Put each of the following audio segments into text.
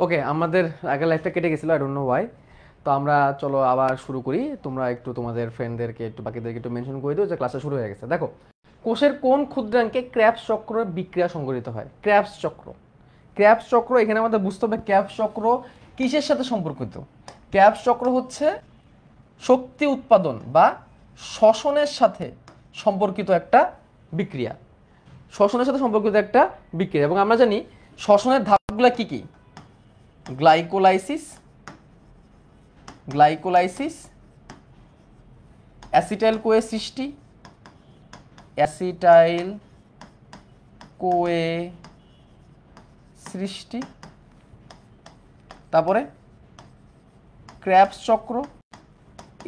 ওকে, আমাদের আগের লাইফটা কেটে গেছিল, আই ডোন্ট নো ওয়াই। তো আমরা চলো আবার শুরু করি। তোমরা একটু তোমাদের ফ্রেন্ডদেরকে একটু বাকিদেরকে একটু মেনশন করে দিও যে ক্লাসটা শুরু হয়ে গেছে। দেখো, কোষের কোন ক্ষুদ্রাঙ্কে ক্র্যাবস চক্রের বিক্রিয়া সংঘটিত হয়? ক্র্যাবস চক্র, ক্র্যাবস চক্র এখানে আমাদের বুঝতে হবে ক্র্যাবস চক্র কিসের সাথে সম্পর্কিত। ক্র্যাবস চক্র হচ্ছে শক্তি উৎপাদন বা শ্বসনের সাথে সম্পর্কিত একটা বিক্রিয়া, শ্বসনের সাথে সম্পর্কিত একটা বিক্রিয়া। এবং আমরা জানি শ্বসনের ধাপগুলো কি কি? গ্লাইকোলাইসিস, গ্লাইকোলাইসিস, অ্যাসিটাইল কোয়ে সৃষ্টি, অ্যাসিটাইল কোয়ে সৃষ্টি, তারপরে ক্র্যাবস চক্র,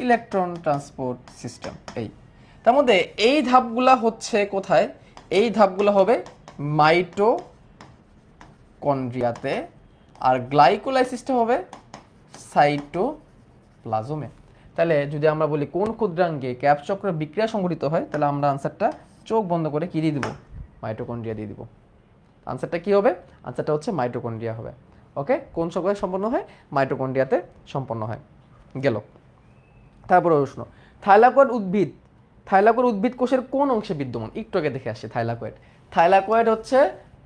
ইলেকট্রন ট্রান্সপোর্ট সিস্টেম। এই তার মধ্যে এই ধাপগুলা হচ্ছে কোথায়? এই ধাপগুলো হবে মাইটোকন্ড্রিয়াতে, আর গ্লাইকোলাইসিসটা হবে সাইটোপ্লাজমে। তাহলে যদি আমরা বলি কোন ক্ষুদ্রাঙ্গে ক্র্যাবস চক্রের বিক্রিয়া সংঘটিত হয়, তাহলে আমরা আনসারটা চোখ বন্ধ করে কি দিয়ে দিব? মাইটোকন্ড্রিয়া দিয়ে দিব। আনসারটা কি হবে? আনসারটা হচ্ছে মাইটোকন্ড্রিয়া হবে। ওকে, কোন চক্রে সম্পন্ন হয়? মাইটোকন্ড্রিয়াতে সম্পন্ন হয়। গেল। তারপরে প্রশ্ন, থাইলাকয়েড উদ্ভিদ, থাইলাকয়েড উদ্ভিদ কোষের কোন অংশে বিদ্যমান? একটু আগে দেখে আসছে থাইলাকয়েড। থাইলাকয়েড হচ্ছে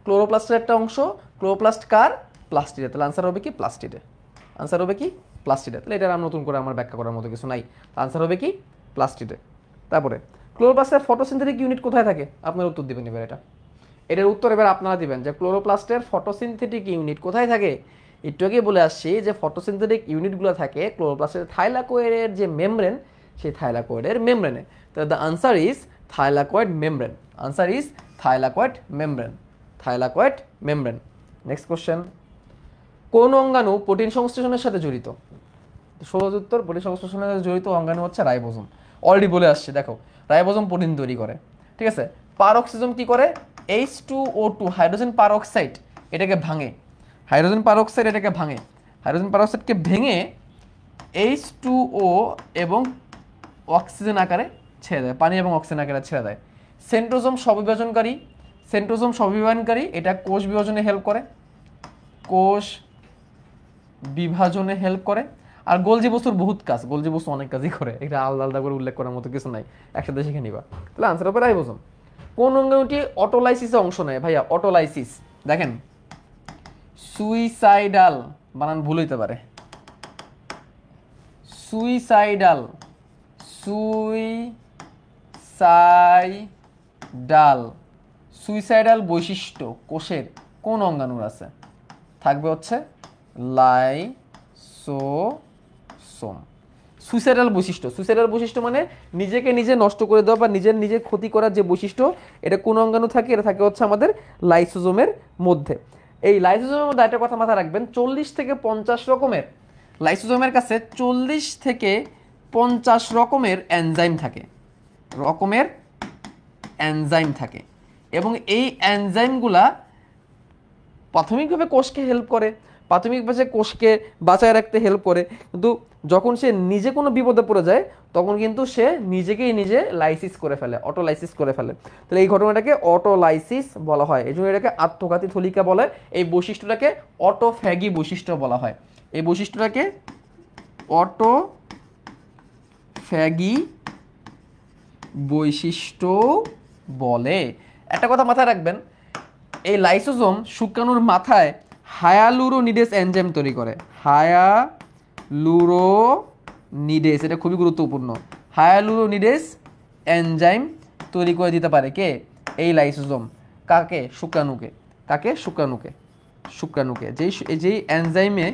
ক্লোরোপ্লাস্টের একটা অংশ। ক্লোরোপ্লাস্ট কার? প্লাস্টিডে। তাহলে আনসার হবে কি? প্লাস্টিডে। আনসার হবে কি? প্লাস্টিডে। তাহলে এটা আর নতুন করে আমার ব্যাখ্যা করার মতো কিছু নাই। আনসার হবে কি? প্লাস্টিডে। তারপরে ক্লোরোপ্লাস্টের ফটোসিনথেটিক ইউনিট কোথায় থাকে? আপনারা উত্তর দিবেন এবার। এটার উত্তর এবার আপনারা দিবেন যে ক্লোরোপ্লাস্টের ফটোসিনথেটিক ইউনিট কোথায় থাকে। একটু আগে বলে আসছি যে ফটোসিনথেটিক ইউনিটগুলো থাকে ক্লোরোপ্লাস্টের থাইলাকয়েডের যে মেমব্রেন, সেই থাইলাকয়েডের মেমব্রেনে। তো the answer is thylakoid membrane. Answer is thylakoid membrane. Thylakoid membrane. Next question, কোন অঙ্গাণু প্রোটিন সংশ্লেষণের সাথে জড়িত? সহজ উত্তর, প্রোটিন সংশ্লেষণের সাথে জড়িত অঙ্গাণু হচ্ছে রাইবোজোম। অলরেডি বলে আসছে, দেখো রাইবোজোম প্রোটিন তৈরি করে। ঠিক আছে, পারঅক্সিজম কি করে? H2O2 হাইড্রোজেন পারঅক্সাইড এটাকে ভাঙে, হাইড্রোজেন পারঅক্সাইড এটাকে ভাঙে, হাইড্রোজেন পারঅক্সাইডকে ভেঙে H2O এবং অক্সিজেন আকারে ছেড়ে দেয়, পানি এবং অক্সিজেন আকারে ছেড়ে দেয়। সেন্ট্রোজোম স্ববিভাজনকারী, সেন্ট্রোজোম স্ববিভাজনকারী, এটা কোষ বিভাজনে হেল্প করে, কোষ বিভাজনে হেল্প করে। আর গোলজি বস্তুর বহুত কাজ, গোলজি বস্তু অনেক কাজই করে, এটা আলাদা আলাদা করে উল্লেখ করার মতো কিছু নাই, একসাথে শিখে নিবা। তাহলে আনসার হবে রাইবোজোম। কোন অঙ্গাণুটি অটোলাইসিসে অংশ নেয়? ভাইয়া অটোলাইসিস, দেখেন সুইসাইডাল, বানান ভুল হইতে পারে, সুইসাইডাল, সুইসাইডাল, সুইসাইডাল বৈশিষ্ট্য কোষের কোন অঙ্গাণুর আছে? থাকবে হচ্ছে লাইসোসোম। সুইসাইডাল বৈশিষ্ট্য, সুইসাইডাল বৈশিষ্ট্য মানে নিজেকে নিজে নষ্ট করে দেওয়া বা নিজের নিজে ক্ষতি করার যে বৈশিষ্ট্য, এটা কোন অঙ্গাণু থাকে? এটা থাকে হচ্ছে আমাদের লাইসোজোমের মধ্যে। এই লাইসোজোমের মধ্যে একটা কথা মাথায় রাখবেন, 40 থেকে 50 রকমের, লাইসোজোমের কাছে 40 থেকে 50 রকমের এনজাইম থাকে, রকমের এনজাইম থাকে। এবং এই এনজাইমগুলা প্রাথমিকভাবে কোষকে হেল্প করে, প্রাথমিকভাবে কোষকে বাঁচায় রাখতে হেল্প করে, কিন্তু যখন সে নিজে কোনো বিপদে পড়ে যায় তখন কিন্তু সে নিজেকেই নিজে লাইসিস করে ফেলে, অটোলাইসিস করে ফেলে। তাহলে এই ঘটনাটাকে অটোলাইসিস বলা হয়, এই জন্য এটাকে আত্মঘাতী থলিকা বলে। এই বৈশিষ্ট্যটাকে অটোফ্যাগি বৈশিষ্ট্য বলা হয়, এই বৈশিষ্ট্যটাকে অটোফ্যাগি বৈশিষ্ট্য বলে। একটা কথা মাথায় রাখবেন, এই লাইসোজোম শুক্রাণুর মাথায় হায়ালুরোনিডেস এনজাইম তৈরি করে, হায়ালুরোনিডেস, এটা খুবই গুরুত্বপূর্ণ। হায়ালুরোনিডেস এনজাইম তৈরি করে দিতে পারে কে? এই লাইসোজোম। কাকে? শুক্রাণুকে। কাকে? শুক্রাণুকে। শুক্রাণুকে, যেই এনজাইমে,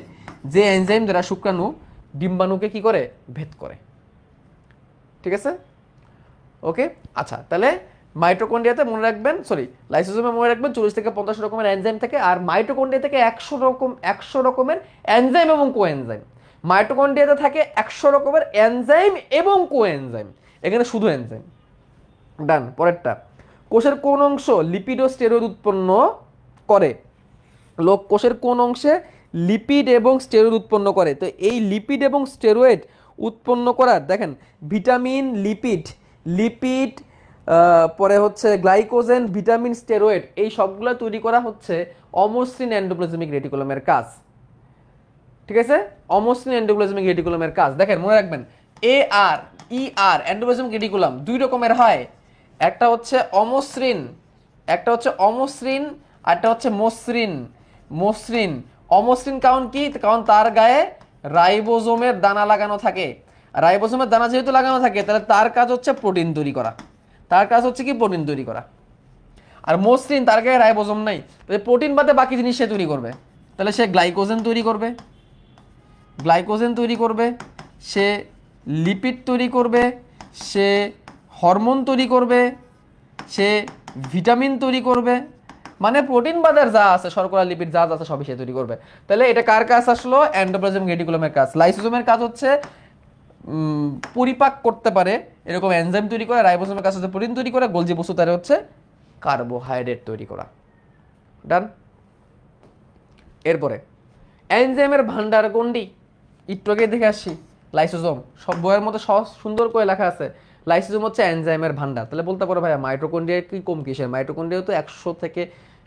যে এনজাইম দ্বারা শুক্রাণু ডিম্বাণুকে কি করে? ভেদ করে। ঠিক আছে, ওকে। আচ্ছা, তাহলে মাইটোকন্ড্রিয়াতে মনে রাখবেন, সরি লাইসোজোমে মনে রাখবেন 40 থেকে 50 রকমের এনজাইম থাকে, আর মাইটোকন্ড্রিয়া থেকে 100 রকমের এনজাইম এবং কোএনজাইম। মাইটোকন্ড্রিয়াতে থাকে 100 রকমের এনজাইম এবং কোএনজাইম, এখানে শুধু এনজাইম। ডান। পরেরটা, কোষের কোন অংশ লিপিড ও স্টেরয়েড উৎপন্ন করে? কোষের কোন অংশে লিপিড এবং স্টেরয়েড উৎপন্ন করে? তো এই লিপিড এবং স্টেরয়েড উৎপন্ন করার, দেখেন ভিটামিন, লিপিড, লিপিড, পরে হচ্ছে গ্লাইকোজেন, ভিটামিন, স্টেরয়েড, এই সবগুলো তৈরি করা হচ্ছে অমসৃণ এন্ডোপ্লাজমিক রেটিকুলামের কাজ। ঠিক আছে, অমসৃণ এন্ডোপ্লাজমিক রেটিকুলামের কাজ দেখেন মনে রাখবেন, এ আর ই আর এন্ডোপ্লাজমিক রেটিকুলাম দুই রকমের হয়, একটা হচ্ছে অমসৃণ, একটা হচ্ছে অমসৃণ, আর একটা হচ্ছে মসৃণ। মসৃণ, অমসৃণ কারণ কি, কারণ তার গায়ে রাইবোজোমের দানা লাগানো থাকে। রাইবোজোমের দানা যেহেতু লাগানো থাকে তাহলে তার কাজ হচ্ছে প্রোটিন তৈরি করা, তার কাজ হচ্ছে কি প্রোটিন তৈরি করা। আর মসৃণ, তার গায়ে রাইবোজোম নাই, প্রোটিন বাদে বাকি জিনিস সে তৈরি করবে, তাহলে সে গ্লাইকোজেন তৈরি করবে, গ্লাইকোজেন তৈরি করবে, সে লিপিড তৈরি করবে, সে হরমোন তৈরি করবে, সে ভিটামিন তৈরি করবে, মানে প্রোটিন বাদের যা আছে শর্করা লিপিড যা আছে সবই সে তৈরি করবে। তাহলে এটা কার কাজ আসলো, এন্ডোপ্লাজমিক রেটিকুলামের কাজ। লাইসোজোমের কাজ হচ্ছে পরিপাক করতে পারে এরকম এনজাইম তৈরি করে, রাইবোজোমের কাজ হচ্ছে প্রোটিন তৈরি করে, গোলজি বস্তু তার হচ্ছে কার্বোহাইড্রেট তৈরি করা। ডান। এরপরে এনজাইমের ভান্ডার কোনটি, একটু আগে দেখে আসছি লাইসোজোম, সব বইয়ের মধ্যে সহজ সুন্দর করে লেখা আছে লাইসোজোম হচ্ছে এনজাইমের ভান্ডার। তাহলে বলতে পারো ভাইয়া মাইটোকন্ড্রিয়া কি কম কিসের, মাইটোকন্ড্রিয়া তো 100 থেকে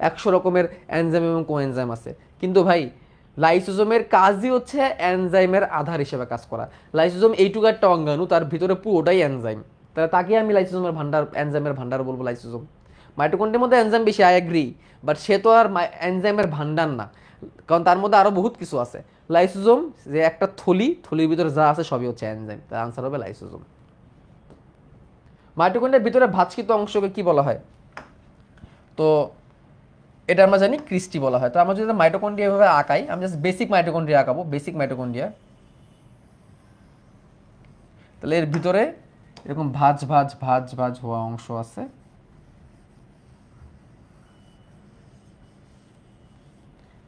100 রকমের এনজাইম এবং কোএনজাইম আছে, কিন্তু ভাই লাইসোজোমের কাজই হচ্ছে এনজাইমের আধার হিসেবে কাজ করা। লাইসোজোম এইটুকু একটা অঙ্গাণু, তার ভিতরে পুরোটাই এনজাইম, তাহলে তাকে আমি লাইসোজোমের ভান্ডার, এনজাইমের ভান্ডার বলবো লাইসোজোম। মাইটোকন্ড্রিয়ার মধ্যে এনজাইম বেশি, আই এগ্রি, বাট সে তো আর এনজাইমের ভান্ডার না, কারণ তার মধ্যে আরো বহুত কিছু আছে। লাইসোজোম যে একটা থলি, থলির ভিতরে যা আছে সবই হচ্ছে এনজাইম, তার আনসার হবে লাইসোজোম। মাইটোকন্ড্রিয়ার ভিতরে ভাঁজকৃত অংশকে কি বলা হয়, তো এটা আমরা জানি ক্রিস্টি বলা হয়। তো আমরা যদি মাইটোকন্ড্রিয়া এভাবে আঁকাই, আমি জাস্ট বেসিক মাইটোকন্ড্রিয়া আঁকাবো, বেসিক মাইটোকন্ড্রিয়া। তাহলে এর ভিতরে এরকম ভাঁজ ভাঁজ ভাঁজ ভাঁজ হওয়া অংশ আছে,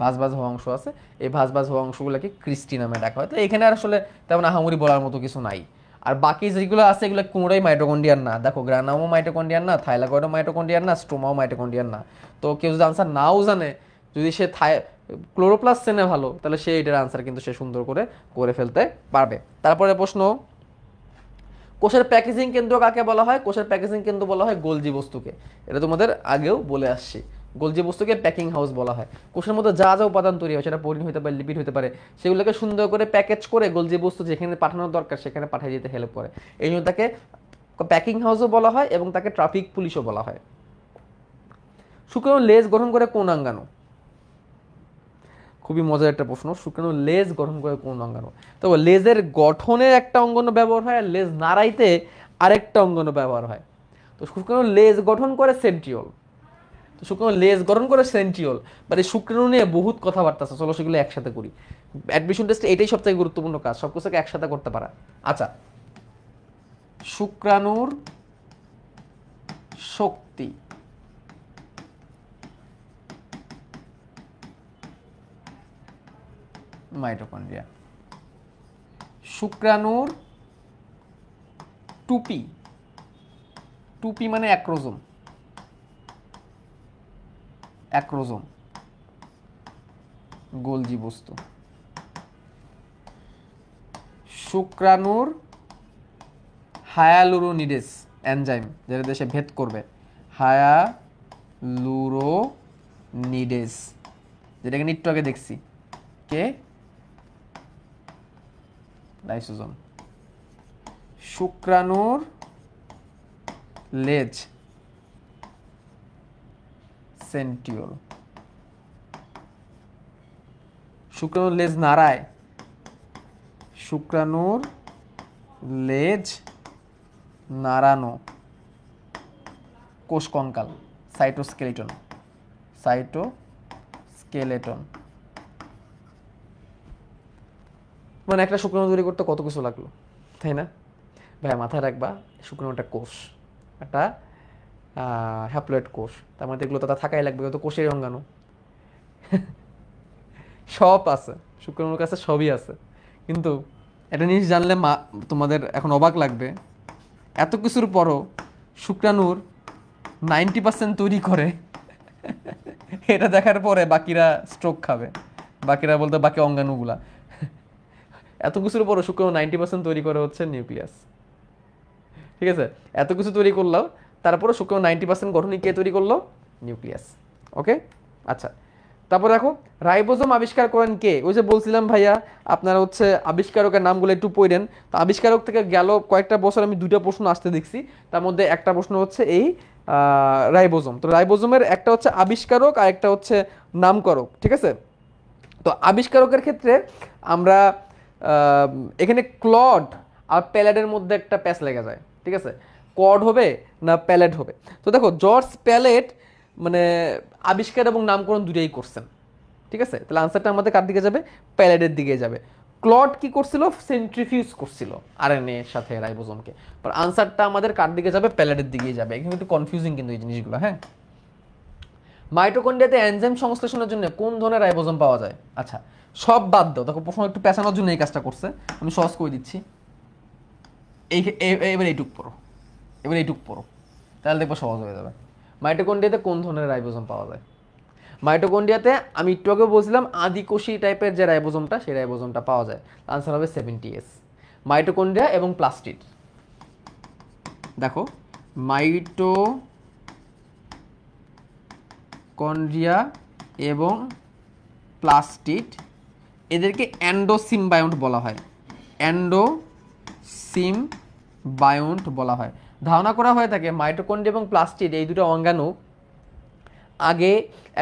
ভাঁজ ভাঁজ হওয়া অংশ আছে, এই ভাঁজ ভাঁজ হওয়া অংশগুলোকে ক্রিস্টি নামে ডাকা হয়। তো এখানে আর আসলে তেমন আহামরি বলার মতো কিছু নাই। আর বাকি যেগুলো আছে এগুলো কোনোটাই মাইটোকন্ড্রিয়ার না, দেখো গ্রানামও মাইটোকন্ড্রিয়ার না, থাইলাকয়েডও মাইটোকন্ড্রিয়ার না, স্ট্রোমাও মাইটোকন্ড্রিয়ার না। তো কেউ যদি আনসার নাও জানে, যদি সে ক্লোরোপ্লাস্ট চেনে ভালো, তাহলে সে এটার আনসার কিন্তু সে সুন্দর করে করে ফেলতে পারবে। তারপরে প্রশ্ন, কোষের প্যাকেজিং কেন্দ্র কাকে বলা হয়, কোষের প্যাকেজিং কেন্দ্র বলা হয় গোলজি বস্তুকে, এটা তোমাদের আগেও বলে আসছি। গোলজি বস্তুকে প্যাকিং হাউস বলা হয়। কোষের মধ্যে যা যা উপাদান তৈরি হয়, সেটা প্রোটিন হতে পারে, লিপিড হতে পারে, সেগুলোকে সুন্দর করে প্যাকেজ করে গোলজি বস্তু যেখানে পাঠানোর দরকার সেখানে পাঠিয়ে দিতে হেল্প করে, এই জন্য তাকে প্যাকিং হাউসও বলা হয় এবং তাকে ট্রাফিক পুলিশও বলা হয়। শুক্রাণু লেজ গঠন করে কোন অঙ্গাণু, খুবই মজার একটা প্রশ্ন, শুক্রাণু লেজ গঠন করে কোন অঙ্গাণু। তো লেজের গঠনের একটা অঙ্গাণু ব্যবহার হয়, আর লেজ নাড়াইতে আরেকটা অঙ্গাণু ব্যবহার হয়। তো শুক্রাণু লেজ গঠন করে সেন্ট্রিওল, তো শুক্রাণু লেজ গঠন করে সেন্ট্রিওল, মানে শুক্রাণু নিয়ে বহুত কথাবার্তা আছে, চলো সেগুলো একসাথে করি। অ্যাডমিশন টেস্টে এটাই সবথেকে গুরুত্বপূর্ণ কাজ, সব কিছুকে একসাথে করতে পারা। আচ্ছা, শুক্রাণুর শক্তি, মাইটোকন্ড্রিয়া। শুক্রাণুর টুপি, টুপি মানে অ্যাক্রোজোম, অ্যাক্রোজোম গোলজি বস্তু। শুক্রাণুর হায়ালুরোনিডেস এনজাইম, যেটা দেশে ভেদ করবে, হায়ালুরোনিডেস, যেটাকে একটু আগে দেখছি, কে, লাইসোজোম। শুক্রাণুর লেজ সেন্ট্রিওল, শুক্রাণুর লেজ নাড়ায়, শুক্রাণুর লেজ নাড়ানো কোষ কঙ্কাল, সাইটোস্কেলিটন, সাইটোস্কেলেটন। মানে একটা শুক্রাণু তৈরি করতে কত কিছু লাগলো, তাই না ভাই? মাথায় রাখবা শুক্রাণুটা কোষ, একটা হ্যাপ্লয়েড কোষ, তার মধ্যে এগুলো তো থাকাই লাগবে, তো কোষের অঙ্গাণু সব আছে শুক্রাণুর কাছে, সবই আছে। কিন্তু একটা জিনিস জানলে তোমাদের এখন অবাক লাগবে, এত কিছুর পরও শুক্রাণুর 90% তৈরি করে, এটা দেখার পরে বাকিরা স্ট্রোক খাবে, বাকিরা বলতে বাকি অঙ্গাণুগুলা। এত কিছুর পরও শুক্রাণু 90% তৈরি করে হচ্ছে নিউক্লিয়াস, ঠিক আছে? এত কিছু তৈরি করলাম, তারপরে শুক্রাণু 90% গঠনই কে তৈরি করলো? নিউক্লিয়াস। ওকে, আচ্ছা, তারপর দেখো রাইবোজোম আবিষ্কার করেন কে? ওই যে বলছিলাম ভাইয়া আপনারা হচ্ছে আবিষ্কারকের নামগুলো একটু পড়েন। তো আবিষ্কারক থেকে গেল কয়েকটা বছর আমি দুইটা প্রশ্ন আসতে দেখছি, তার মধ্যে একটা প্রশ্ন হচ্ছে এই রাইবোজোম। তো রাইবোজোমের একটা হচ্ছে আবিষ্কারক আর একটা হচ্ছে নামকরক, ঠিক আছে? তো আবিষ্কারকের ক্ষেত্রে আমরা আহ, এখানে ক্লড আর প্যালেডের মধ্যে একটা প্যাচ লেগে যায়, ঠিক আছে? কর্ড হবে না প্যালেট হবে? তো দেখো জর্জ প্যালেট মানে আবিষ্কার এবং নামকরণ দুটোই করছেন, ঠিক আছে? তাহলে আনসারটা আমাদের কার দিকে যাবে? প্যালেটের দিকে যাবে। ক্লড কি করছিল? সেন্ট্রিফিউজ করছিল আরএনএ এর সাথে রাইবোজোমকে। আর আনসারটা আমাদের কার দিকে যাবে? প্যালেটের দিকেই যাবে। এখানে একটু কনফিউজিং কিন্তু এই জিনিসগুলো, হ্যাঁ। মাইটোকন্ড্রিয়াতে এনজাইম সংশ্লেষণের জন্য কোন ধরনের রাইবোজোম পাওয়া যায়? আচ্ছা সব বাদ দাও, দেখো প্রশ্ন একটু পেঁচানোর জন্য এই কাজটা করছে, আমি সহজ করে দিচ্ছি। এবার এইটুক পড়ো, এবার এইটুক পড়ো, তাহলে দেখবো সহজ হয়ে যাবে। মাইটোকন্ড্রিয়াতে কোন ধরনের রাইবোজোম পাওয়া যায়? মাইটোকন্ড্রিয়াতে আমি একটু আগে বলছিলাম আদিকোষী টাইপের যে রাইবোজোমটা, সেই রাইবোজোমটা পাওয়া যায়। আনসার হবে 70S। মাইটোকন্ড্রিয়া এবং প্লাস্টিড, দেখো মাইটোকন্ড্রিয়া এবং প্লাস্টিড এদেরকে অ্যান্ডোসিমবায়ন্ট বলা হয়, অ্যান্ডোসিমবায়ন্ট বলা হয়। ধারণা করা হয়ে থাকে মাইটোকন্ড্রিয়া এবং প্লাস্টিড এই দুটো অঙ্গাণু আগে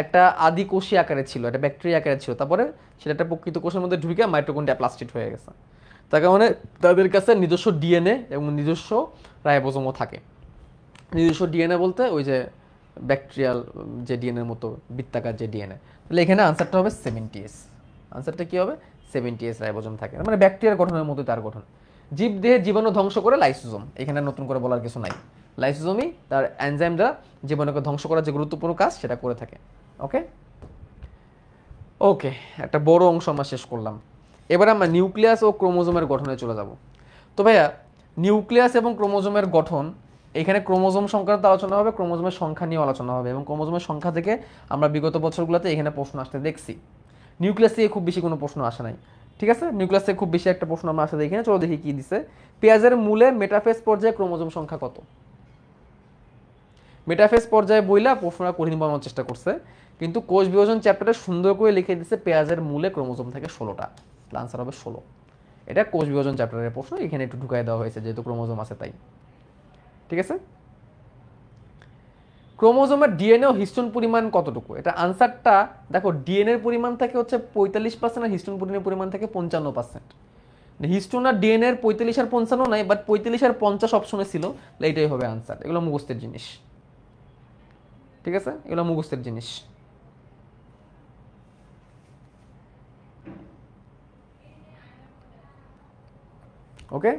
একটা আদি কোষী আকারে ছিল, একটা ব্যাকটেরিয়া আকারে ছিল, তারপরে সেটা একটা প্রকৃত কোষের মধ্যে ঢুকে মাইটোকন্ড্রিয়া প্লাস্টিড হয়ে গেছে। তার কারণে তাদের কাছে নিজস্ব ডিএনএ এবং নিজস্ব রাইবোজোমও থাকে। নিজস্ব ডিএনএ বলতে ওই যে ব্যাকটেরিয়াল যে ডিএনএর মতো বৃত্তাকার যে ডিএনএ। তাহলে এখানে আনসারটা হবে 70S। আনসারটা কি হবে? 70S রাইবোজোম থাকে, মানে ব্যাকটেরিয়ার গঠনের মতো তার গঠন। জীবদেহে জীবাণু ধ্বংস করে লাইসোজোম, এখানে নতুন করে বলার কিছু নাই। লাইসোজোমই তার এনজাইম দ্বারা জীবাণুকে ধ্বংস করার যে গুরুত্বপূর্ণ কাজ সেটা করে থাকে। ওকে ওকে, একটা বড় অংশ আমরা শেষ করলাম। এবার আমরা নিউক্লিয়াস ও ক্রোমোজোমের গঠনে চলে যাব। তো ভাইয়া নিউক্লিয়াস এবং ক্রোমোজোমের গঠন, এখানে ক্রোমোজোম সংক্রান্ত আলোচনা হবে, ক্রোমোজোমের সংখ্যা নিয়ে আলোচনা হবে, এবং ক্রোমোজোমের সংখ্যা থেকে আমরা বিগত বছরগুলোতে এখানে প্রশ্ন আসতে দেখছি। নিউক্লিয়াস থেকে খুব বেশি কোনো প্রশ্ন আসে নাই, ঠিক আছে? নিউক্লিয়াস থেকে খুব বেশি একটা প্রশ্ন আমরা আসতে দেখি না। চলো দেখি কি দিছে। পেঁয়াজের মূলে মেটাফেজ পর্যায়ে ক্রোমোজোম সংখ্যা কত? মেটাফেজ পর্যায়ে বইলা প্রশ্নটা কঠিন বানানোর চেষ্টা করছে, কিন্তু কোষ বিভাজন চ্যাপ্টারে সুন্দর করে লিখে দিচ্ছে পেঁয়াজের মূলে ক্রোমোজোম থাকে 16টা। আনসার হবে 16। এটা কোষ বিভাজন চ্যাপ্টারের প্রশ্ন, এখানে একটু ঢুকাই দেওয়া হয়েছে যেহেতু ক্রোমোজোম আছে তাই, ঠিক আছে? ক্রোমোজোমের ডিএনএ ও হিস্টোন পরিমাণ কতটুকু? এটা আনসারটা দেখো, ডিএনএ এর পরিমাণ থাকে হচ্ছে 45% আর হিস্টোন প্রোটিনের পরিমাণ থাকে 55%। হিস্টোন আর ডিএনএ এর 45 আর 55 নাই, বাট 45 আর 50 অপশনে ছিল, এইটাই হবে আনসার। এগুলো মুখস্থের জিনিস, ঠিক আছে? এগুলো মুখস্থের জিনিস। ওকে,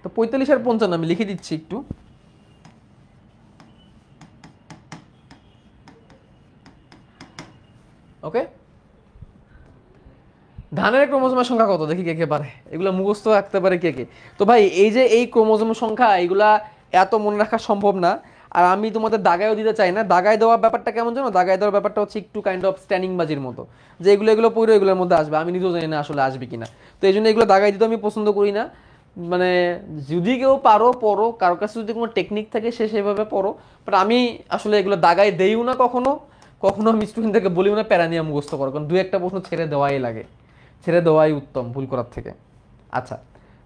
তো 45 আর 55 আমি লিখে দিচ্ছি একটু। ওকে, ধানের ক্রোমোজোমের সংখ্যা কত? দেখি কে কে পারে, এগুলো মুখস্থ রাখতে পারে কে কে। তো ভাই এই যে এই ক্রোমোজোমের সংখ্যা, এগুলা এত মনে রাখা সম্ভব না, আর আমি তোমাদের দাগায়ও দিতে চাই না। দাগায় দেওয়ার ব্যাপারটা কেমন জানো? দাগায় দেওয়ার ব্যাপারটা হচ্ছে একটু কাইন্ড অফ স্ট্যান্ডিং বাজির মতো, যে এগুলো এগুলো পড়ে এগুলোর মধ্যে আসবে, আমি নিজেও জানি না আসলে আসবে কিনা। তো এই জন্য এগুলো দাগায় দিতে আমি পছন্দ করি না। মানে যদি কেউ পারো পড়ো, কারোর কাছে যদি কোনো টেকনিক থাকে সে সেভাবে পড়ো, বাট আমি আসলে এগুলো দাগায় দেইও না কখনো, কখনো আমি স্টুডেন্টদেরকে বলিও না প্যারা নিয়ে মুখস্থ করো, কারণ দু একটা প্রশ্ন ছেড়ে দেওয়াই লাগে, ছেড়ে দেওয়াই উত্তম ভুল করার থেকে। আচ্ছা,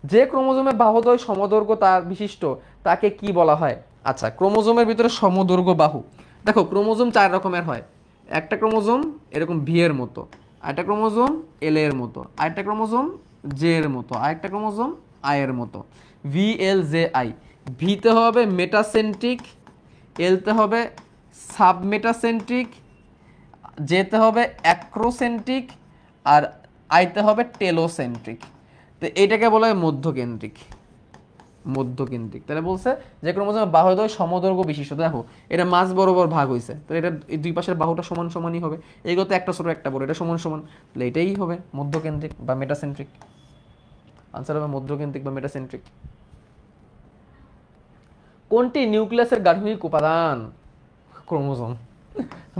যে ক্রোমোজোমে বাহুদ্বয় সমদৈর্ঘ্য তার বিশিষ্ট তাকে কি বলা হয়? আচ্ছা, ক্রোমোজোমের ভিতরে সমদৈর্ঘ্য বাহু, দেখো ক্রোমোজোম 4 রকমের হয়। একটা ক্রোমোজোম এরকম ভি এর মতো, আরেকটা ক্রোমোজোম এল এর মতো, আরেকটা ক্রোমোজোম জে এর মতো, আরেকটা ক্রোমোজোম আই এর মতো। V L J I. ভিতে হবে মেটাসেন্ট্রিক, এলতে হবে সাবমেটাসেন্ট্রিক, যেতে হবে অ্যাক্রোসেন্ট্রিক, আর আইতে হবে টেলোসেন্ট্রিক। তো এইটাকে বলা হয় মধ্যকেন্দ্রিক। মধ্যকেন্দ্রিক তাহলে বলছে যে ক্রোমোজোমের বাহুদ্বয় সমদৈর্ঘ্য বিশিষ্ট। দেখো এটা মাঝ বরাবর ভাগ হয়েছে, তো এটা এই দুই পাশের বাহুটা সমান সমানই হবে, এইগুলো তো একটা ছোট একটা বড়, এটা সমান সমান, তাহলে এটাই হবে মধ্যকেন্দ্রিক বা মেটাসেন্ট্রিক। আনসার হবে মধ্যকেন্দ্রিক বা মেটাসেন্ট্রিক। কোনটি নিউক্লিয়াসের গাঠনিক উপাদান? ক্রোমোজোম।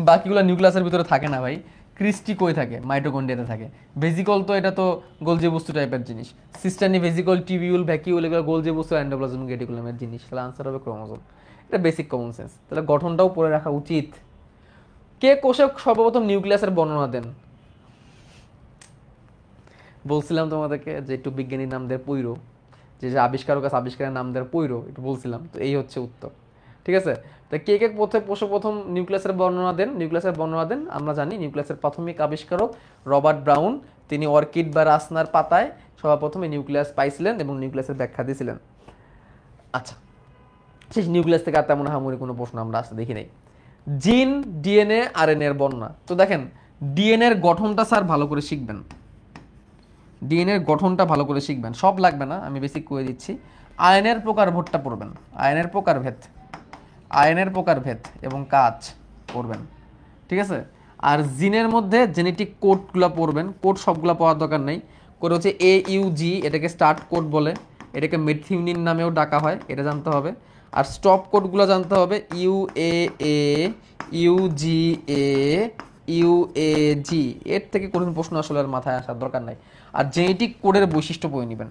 বাকিগুলো নিউক্লিয়াসের ভিতরে থাকে না ভাই। ক্রিস্টি কই থাকে? মাইটোকন্ড্রিয়াতে থাকে। ভেসিকল তো এটা তো গোলজি বস্তু টাইপের জিনিস। সিস্টানি, ভেসিকল, টিবিউল, ভ্যাকিউল এগুলো গোলজি বস্তু, এন্ডোপ্লাজমিক রেটিকুলামের জিনিস। তাহলে আনসার হবে ক্রোমোজোম। এটা বেসিক কমন সেন্স, তাহলে গঠনটাও পড়ে রাখা উচিত। কে কোষে সর্বপ্রথম নিউক্লিয়াসের বর্ণনা দেন? বলছিলাম তোমাদেরকে যে একটু বিজ্ঞানীর নাম দেয় পৈরো, যে যে আবিষ্কারক আছে আবিষ্কারের নাম দেয় পৈরো, একটু বলছিলাম, তো এই হচ্ছে উত্তর। ঠিক আছে, তো কে কে প্রথম নিউক্লিয়াসের বর্ণনা দেন? নিউক্লিয়াসের বর্ণনা দেন আমরা জানি নিউক্লিয়াসের প্রাথমিক আবিষ্কারক রবার্ট ব্রাউন, তিনি অর্কিড বা রাসনার পাতায় সর্বপ্রথম এই নিউক্লিয়াস পাইছিলেন এবং নিউক্লিয়াসের ব্যাখ্যা দিয়েছিলেন। আচ্ছা, সেই নিউক্লিয়াস থেকে আর তেমন হামুরি কোনো প্রশ্ন আমরা আসতে দেখি নাই। জিন, ডিএনএ, আরএনএ এর বর্ণনা। তো দেখেন ডিএনএ এর গঠনটা স্যার ভালো করে শিখবেন, ডিএনএ এর গঠনটা ভালো করে শিখবেন, সব লাগবে না, আমি বেসিক করে দিচ্ছি। আয়নের প্রকারভেদটা পড়বেন, আয়নের প্রকারভেদ, আয়নের প্রকারভেদ এবং কাজ পড়বেন। ঠিক আছে, আর জিনের মধ্যে জেনেটিক কোডগুলো পড়বেন, কোড সবগুলো পড়ার দরকার নেই। কোড হচ্ছে AUG, এটাকে স্টার্ট কোড বলে, এটাকে মেথিউনিন নামেও ডাকা হয়, এটা জানতে হবে। আর স্টপ কোডগুলো জানতে হবে, UAA, UGA, UAG। এর থেকে কঠিন প্রশ্ন আসলে আর মাথায় আসার দরকার নাই। আর জেনেটিক কোডের বৈশিষ্ট্য পড়ে নেবেন,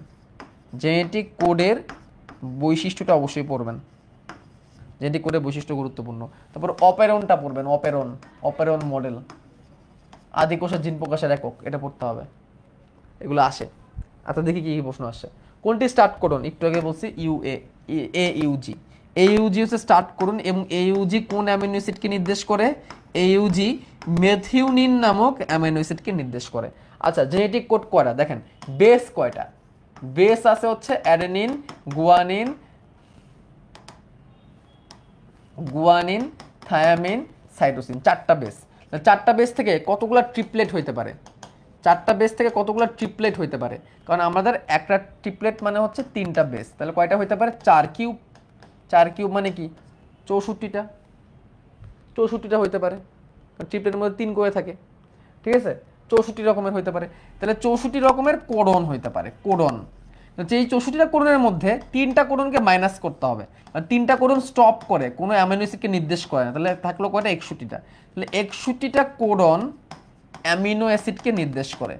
জেনেটিক কোডের বৈশিষ্ট্যটা অবশ্যই পড়বেন, জেনেটিক কোডের বৈশিষ্ট্য গুরুত্বপূর্ণ। তারপর অপেরনটা পড়বেন, অপেরন, অপেরন মডেল, আদি কোষের জিন প্রকাশের একক, এটা পড়তে হবে, এগুলো আসে। আচ্ছা দেখি কি কি প্রশ্ন আসছে। কোনটি স্টার্ট কোডন? একটু আগে বলছি AUG। AUG হচ্ছে স্টার্ট কোডন এবং AUG কোন অ্যামিনো অ্যাসিডকে নির্দেশ করে? AUG মেথিওনিন নামক অ্যামিনো অ্যাসিডকে নির্দেশ করে। আচ্ছা জেনেটিক কোড কয়টা দেখেন, বেস কয়টা? বেস আছে হচ্ছে adenine, guanine, guanine, thymine, cytosine, চারটা বেস। চারটা বেস থেকে কতগুলো ট্রিপলেট হইতে পারে? চারটা বেস থেকে কতগুলো ট্রিপলেট হইতে পারে? কারণ আমাদের একটা ট্রিপলেট মানে হচ্ছে তিনটা বেস, তাহলে কয়টা হইতে পারে? 4 কিউব। 4 কিউব মানে কি? 64টা, 64টা হইতে পারে, ট্রিপলেটের মধ্যে 3 করে থাকে। ঠিক আছে, 64 রকমের হইতে পারে, তাহলে 64 রকমের কোডন হইতে পারে, কোডন। এই 64টা কোডনের মধ্যে 3টা কোডনকে মাইনাস করতে হবে, 3টা কোডন স্টপ করে কোনো অ্যামিনো অ্যাসিডকে নির্দেশ করে না, তাহলে থাকলো কয়টা? 61টা। তাহলে 61টা কোডন অ্যামিনো অ্যাসিডকে নির্দেশ করে,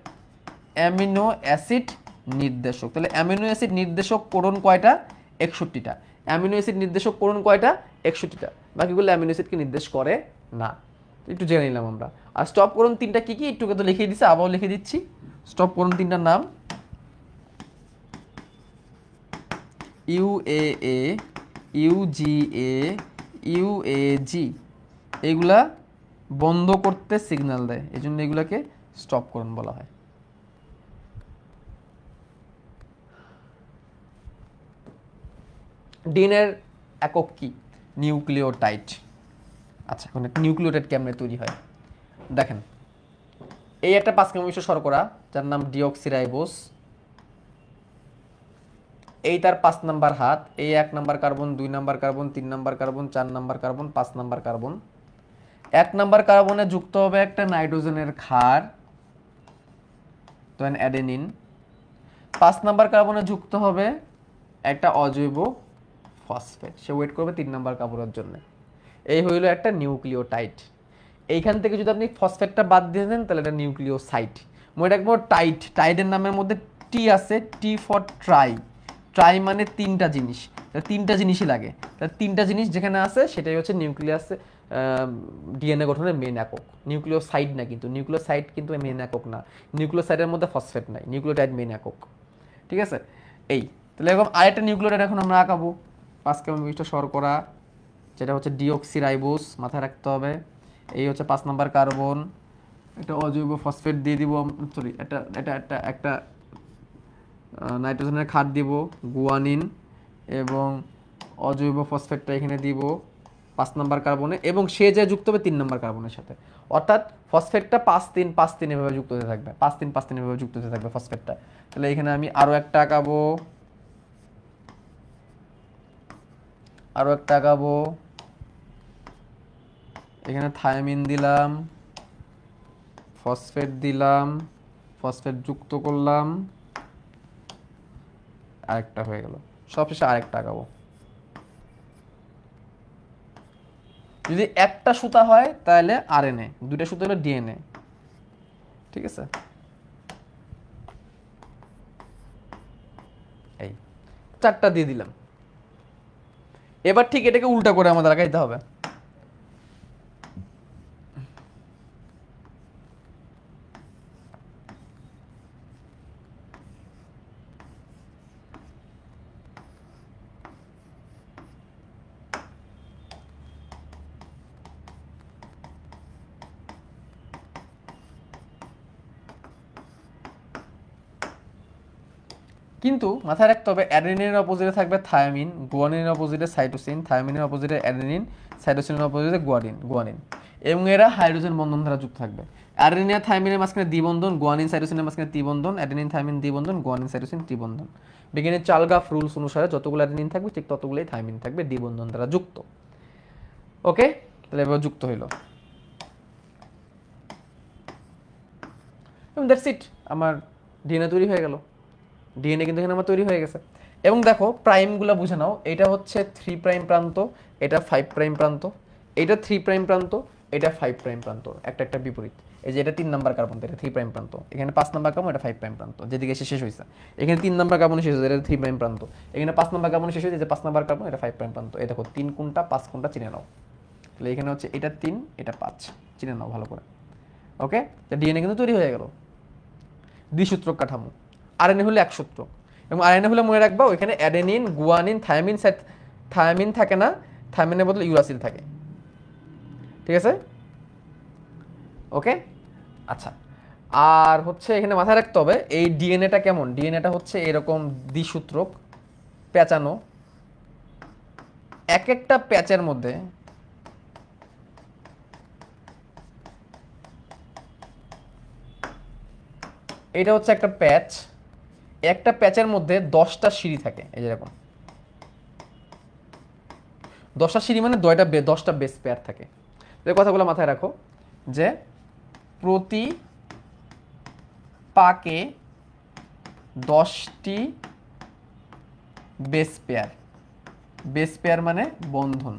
অ্যামিনো অ্যাসিড নির্দেশক। তাহলে অ্যামিনো অ্যাসিড নির্দেশক কোডন কয়টা? 61টা। অ্যামিনো অ্যাসিড নির্দেশক কোডন কয়টা? 61টা। বাকিগুলো অ্যামিনো অ্যাসিডকে নির্দেশ করে না, একটু জেনে নিলাম আমরা। আর স্টপ কোডন 3টা কি কি একটু তো লিখে দিচ্ছে, আবার লিখে দিচ্ছি। স্টপ কোডন 3টার নাম UAA, UGA, UAG। এগুলা বন্ধ করতে সিগন্যাল দেয়, এই জন্য এগুলাকে স্টপ কোডন বলা হয়। ডিএনএর একক কি? নিউক্লিওটাইড। আচ্ছা এখন নিউক্লিওটাইড কেমনে তৈরি হয় দেখেন, এই একটা 5 মিশ্র শর্করা যার নাম ডিঅক্সিরাইবোজ, এই তার 5 নাম্বার হাত, এই 1 number carbon, 2 number carbon, 3 number carbon, 4 number carbon, 5 number carbon. 1 number কার্বনে যুক্ত হবে একটা নাইট্রোজেনের ক্ষার, তো অ্যাডেনিন। 5 নাম্বার কার্বনে যুক্ত হবে একটা অজৈব ফসফেট, সে ওয়েট করবে 3 নাম্বার কার্বনের জন্য। এই হইল একটা নিউক্লিওটাইড। এইখান থেকে যদি আপনি ফসফেটটা বাদ দিয়ে দেন তাহলে এটা নিউক্লিওসাইড। মনে রাখবো টাইড, টাইডের নামের মধ্যে টি আছে, টি ফর ট্রাই, ট্রাই মানে 3টা জিনিস, 3টা জিনিসই লাগে, তাহলে 3টা জিনিস যেখানে আছে সেটাই হচ্ছে নিউক্লিয়াস, ডিএনএ গঠনের মেন একক। নিউক্লিওসাইড না কিন্তু, নিউক্লিওসাইড কিন্তু মেন একক না, নিউক্লিওসাইডের মধ্যে ফসফেট নাই, নিউক্লিওটাইড মেন একক। ঠিক আছে, এই তাহলে এরকম আরেকটা নিউক্লিওটাইড এখন আমরা আঁকাবো, 5 মিশ্র শর্করা, যেটা হচ্ছে ডিঅক্সিরাইবোজ, মাথায় রাখতে হবে। এই হচ্ছে 5 নাম্বার কার্বন, একটা অজৈব ফসফেট দিয়ে দিব, সরি এটা এটা একটা একটা নাইট্রোজেনের ক্ষার দিব, গুয়ানিন, এবং অজৈব ফসফেটটা এখানে দিব 5 নাম্বার কার্বনে, এবং সে যে যুক্ত হবে 3 নাম্বার কার্বনের সাথে, অর্থাৎ ফসফেটটা 5-3-5-3 এভাবে যুক্ত হতে থাকবে, 5-3-5-3 এভাবে যুক্ত হতে থাকবে ফসফেটটা। তাহলে এখানে আমি আরো একটা আঁকাবো, আরো একটা আঁকাবো, এখানে থায়ামিন দিলাম, ফসফেট দিলাম, ফসফেট যুক্ত করলাম, আরেকটা হয়ে গেল, সবশেষে আরেকটা আঁকাবো। যদি একটা সুতা হয় তাহলে আরএনএ, দুইটা সুতা হলো ডিএনএ। ঠিক আছে, এই 4টা দিয়ে দিলাম। এবার ঠিক এটাকে উল্টা করে আমাদের আগাইতে হবে। কিন্তু মাথায় রাখতে হবে অ্যাডেনিনের অপোজিটে থাকবে থায়ামিন, গুয়ানিনের অপোজিটে সাইটোসিন, থায়ামিনের অপোজিটে অ্যাডেনিন, সাইটোসিনের অপোজিটে গুয়ানিন এবং এরা হাইড্রোজেন বন্ধন দ্বারা যুক্ত থাকবে। অ্যাডেনিন আর থায়ামিনের মাঝখানে দ্বিবন্ধন, গুয়ানিন সাইটোসিনের মাঝখানে ত্রিবন্ধন, অ্যাডেনিন থায়ামিন দ্বিবন্ধন, গুয়ানিন সাইটোসিন ত্রিবন্ধন। বিজ্ঞানের চালগাফ রুলস অনুসারে যতগুলো অ্যাডেনিন থাকবে ঠিক ততগুলোই থায়ামিন থাকবে দ্বিবন্ধন দ্বারা যুক্ত। ওকে, তাহলে এবার যুক্ত হইল এবং দ্যাটস ইট, আমার ডিএনএ তৈরি হয়ে গেল। ডিএনএ কিন্তু এখানে আমার তৈরি হয়ে গেছে। এবং দেখো প্রাইমগুলো বুঝে নাও, এটা হচ্ছে 3 প্রাইম প্রান্ত, এটা 5 প্রাইম প্রান্ত, এটা 3 প্রাইম প্রান্ত, এটা 5 প্রাইম প্রান্ত, একটা একটা বিপরীত। এই যে এটা 3 নাম্বার কার্বন, এটা 3 প্রাইম প্রান্ত, এখানে 5 নাম্বার কার্বন, এটা 5 প্রাইম প্রান্ত, যেদিকে এসে শেষ হয়েছে। এখানে 3 নাম্বার কার্বন শেষ হয়েছে, এটা 3 প্রাইম প্রান্ত, এখানে 5 নাম্বার কার্বন শেষ হয়েছে, যে 5 নাম্বার কার্বন, এটা 5 প্রাইম প্রান্ত। এই দেখো 3 কোনটা 5 কোনটা চিনে নাও। তাহলে এখানে হচ্ছে এটা 3 এটা 5, চিনে নাও ভালো করে। ওকে, তো ডিএনএ কিন্তু তৈরি হয়ে গেল। দ্বিসূত্রক কাঠামো। আরএনএ হলো একসূত্রক, এবং আরএনএ হলে মনে রাখবা ওইখানে অ্যাডেনিন, গুয়ানিন, থায়ামিন থাকে না, থায়ামিনের বদলে ইউরাসিল থাকে। ঠিক আছে, ওকে। আচ্ছা, আর হচ্ছে এখানে মাথায় রাখতে হবে এই ডিএনএটা কেমন। ডিএনএটা হচ্ছে এরকম দ্বিসূত্রক, পেঁচানো। এক একটা প্যাচের মধ্যে এটা হচ্ছে একটা প্যাচ, একটা প্যাচের মধ্যে 10টা সিঁড়ি থাকে, এই যেরকম 10টা সিঁড়ি মানে 10টা বেস পেয়ার থাকে। এই কথাগুলো মাথায় রাখো যে প্রতি পাকে 10টি বেস পেয়ার। বেস পেয়ার মানে বন্ধন।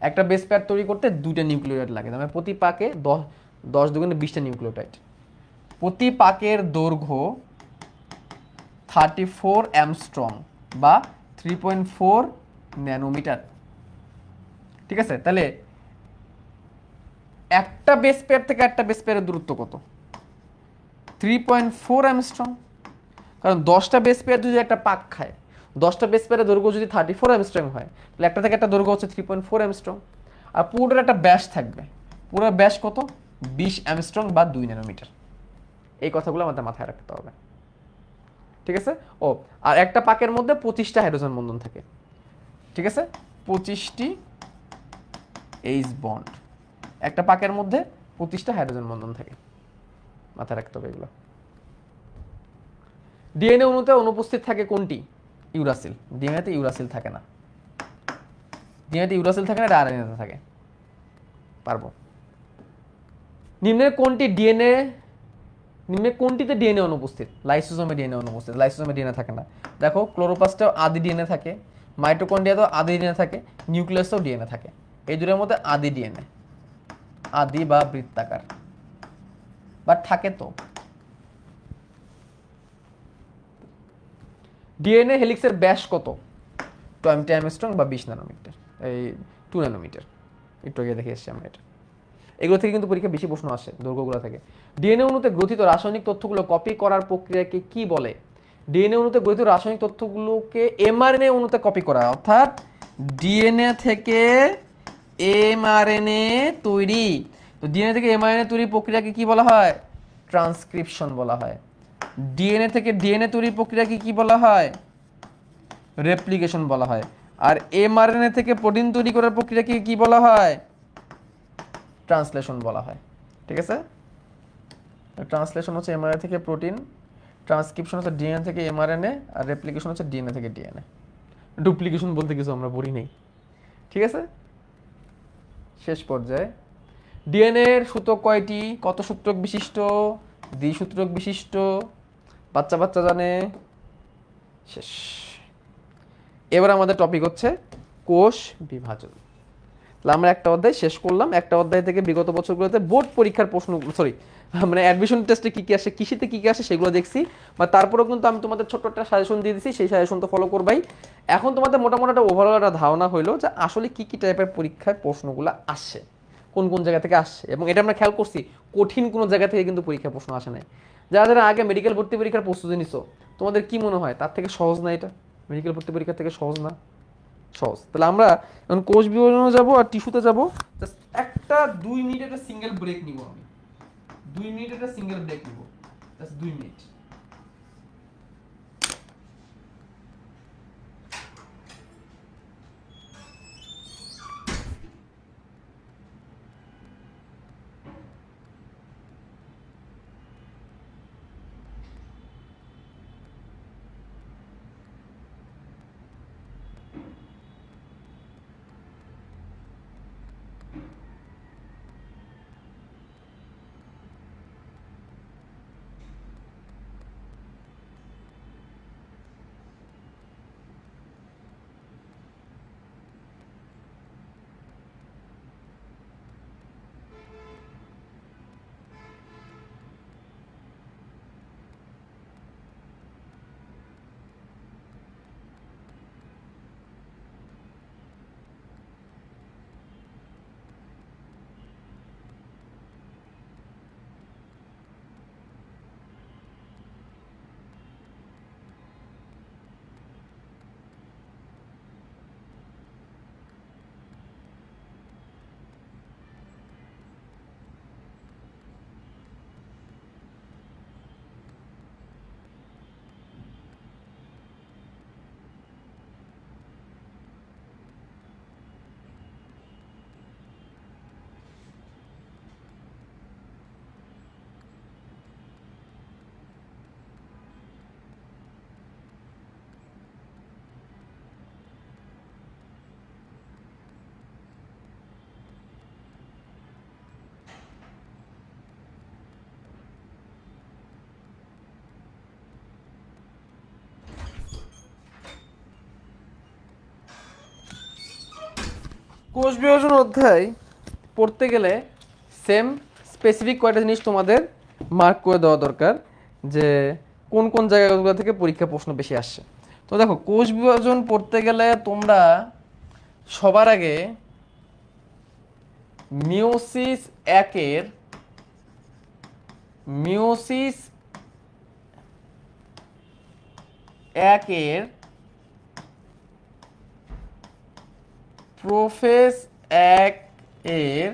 একটা বেস পেয়ার তৈরি করতে 2টা নিউক্লিওটাইড লাগে, মানে প্রতি পাকে 10 দুগুণে 20টা নিউক্লিওটাইড। প্রতি পাকের দৈর্ঘ্য 34 অ্যামস্ট্রং বা 3.4 ন্যানোমিটার। ঠিক আছে, তাহলে একটা বেস পেয়ার থেকে একটা বেস পেয়ারের দূরত্ব কত? 3.4 অ্যামস্ট্রং। কারণ 10টা বেস পেয়ার যদি একটা পাক খায়, 10টা বেস পেয়ারের দৈর্ঘ্য যদি 34 অ্যামস্ট্রং হয়, তাহলে একটা থেকে একটা দৈর্ঘ্য হচ্ছে 3.4 অ্যামস্ট্রং। আর পুরোটার একটা ব্যাস থাকবে, পুরো ব্যাস কত? 20 অ্যামস্ট্রং বা 2 ন্যানোমিটার। এই কথাগুলো আমাদের মাথায় রাখতে হবে। ঠিক আছে, ও আর একটা পাকের মধ্যে 25টা হাইড্রোজেন বন্ধন থাকে। ঠিক আছে, 25টি এইচ বন্ড, একটা পাকের মধ্যে 25টা হাইড্রোজেন বন্ধন থাকে, মাথায় রাখতে হবে এগুলো। ডিএনএ অণুতে অনুপস্থিত থাকে কোনটি? ইউরাসিল। ডিএনএতে ইউরাসিল থাকে না, ডিএনএতে ইউরাসিল থাকে না, এটা আরএনএতে থাকে। পারবো। নিম্নের কোনটিতে ডিএনএ অনুপস্থিত? লাইসোজোমে ডিএনএ অনুপস্থিত। লাইসোজোমে ডিএনএ থাকে না। দেখো ক্লোরোপ্লাস্টেও আদি ডিএনএ থাকে, মাইটোকন্ড্রিয়াতেও আদি ডিএনএ থাকে, নিউক্লিয়াসেও ডিএনএ থাকে। এই দুটোর মধ্যে আদি ডিএনএ, আদি বা বৃত্তাকার, বাট থাকে তো। ডিএনএ হেলিক্সের ব্যাস কত? 20 অ্যাংস্ট্রম বা 20 ন্যানোমিটার, এই 2 ন্যানোমিটার। একটু আগে দেখে এসেছি আমরা এটা। এগুলো থেকে কিন্তু পরীক্ষা বেশি প্রশ্ন আসে, দৈর্ঘ্যগুলো থেকে। ডিএনএ অণুতে গ্রথিত রাসায়নিক তথ্যগুলো কপি করার প্রক্রিয়াকে কি বলে? ডিএনএ অণুতে গ্রথিত রাসায়নিক তথ্যগুলোকে এমআরএনএ অণুতে কপি করা, অর্থাৎ ডিএনএ থেকে এমআরএনএ তৈরি। তো ডিএনএ থেকে এমআরএনএ তৈরি প্রক্রিয়াকে কি বলা হয়? ট্রান্সক্রিপশন বলা হয়। ডিএনএ থেকে ডিএনএ তৈরির প্রক্রিয়াকে কি বলা হয়? রেপ্লিকেশন বলা হয়। আর এমআরএনএ থেকে প্রোটিন তৈরি করার প্রক্রিয়াকে কি বলা হয়? ট্রান্সলেশন বলা হয়। ঠিক আছে, ট্রান্সলেশন হচ্ছে এমআরএনএ থেকে প্রোটিন, ট্রান্সক্রিপশন হচ্ছে ডিএনএ থেকে এমআরএনএ, আর রেপ্লিকেশন হচ্ছে ডিএনএ থেকে ডিএনএ। ডুপ্লিকেশন বলতে কিছু আমরা পড়ি নেই। ঠিক আছে, শেষ পর্যায়ে ডিএনএ এর সূত্রক কয়টি? কত সূত্রক বিশিষ্ট? দ্বিসূত্রক বিশিষ্ট। বাচ্চা বাচ্চা জানে। শেষ। এবার আমাদের টপিক হচ্ছে কোষ বিভাজন। তাহলে আমরা একটা অধ্যায় শেষ করলাম। একটা অধ্যায় থেকে বিগত বছরগুলোতে বোর্ড পরীক্ষার প্রশ্ন, মানে অ্যাডমিশন টেস্টে কি কি আসে, কৃষিতে কি কি আসে সেগুলো দেখছি। বা তারপরেও কিন্তু আমি তোমাদের ছোট্ট একটা সাজেশন দিয়ে দিচ্ছি, সেই সাজেশন তো ফলো করবাই। এখন তোমাদের মোটামুটি একটা ওভারঅল একটা ধারণা হইলো যে আসলে কি কি টাইপের পরীক্ষায় প্রশ্নগুলো আসে, কোন কোন জায়গা থেকে আসছে। এবং এটা আমরা খেয়াল করছি, কঠিন কোনো জায়গা থেকে কিন্তু পরীক্ষার প্রশ্ন আসে নাই। যারা যারা আগে মেডিকেল ভর্তি পরীক্ষার প্রস্তুতি নিছো, তোমাদের কি মনে হয় তার থেকে সহজ না এটা? মেডিকেল ভর্তি পরীক্ষার থেকে সহজ না? সহজ। তাহলে আমরা এখন কোষ বিভাজনে যাব আর টিস্যুতে যাব। জাস্ট একটা 2 মিনিট একটা সিঙ্গেল ব্রেক নিব। আমি 2 মিনিট একটা সিঙ্গেল ব্রেক নিব, জাস্ট 2 মিনিট। কোষ বিভাজন অধ্যায় পড়তে গেলে সেম স্পেসিফিক কয়টা জিনিস তোমাদের মার্ক করে দেওয়া দরকার, যে কোন কোন জায়গাগুলো থেকে পরীক্ষা প্রশ্ন বেশি আসছে। তো দেখো, কোষ বিভাজন পড়তে গেলে তোমরা সবার আগে মিওসিস একের প্রোফেজ এক এর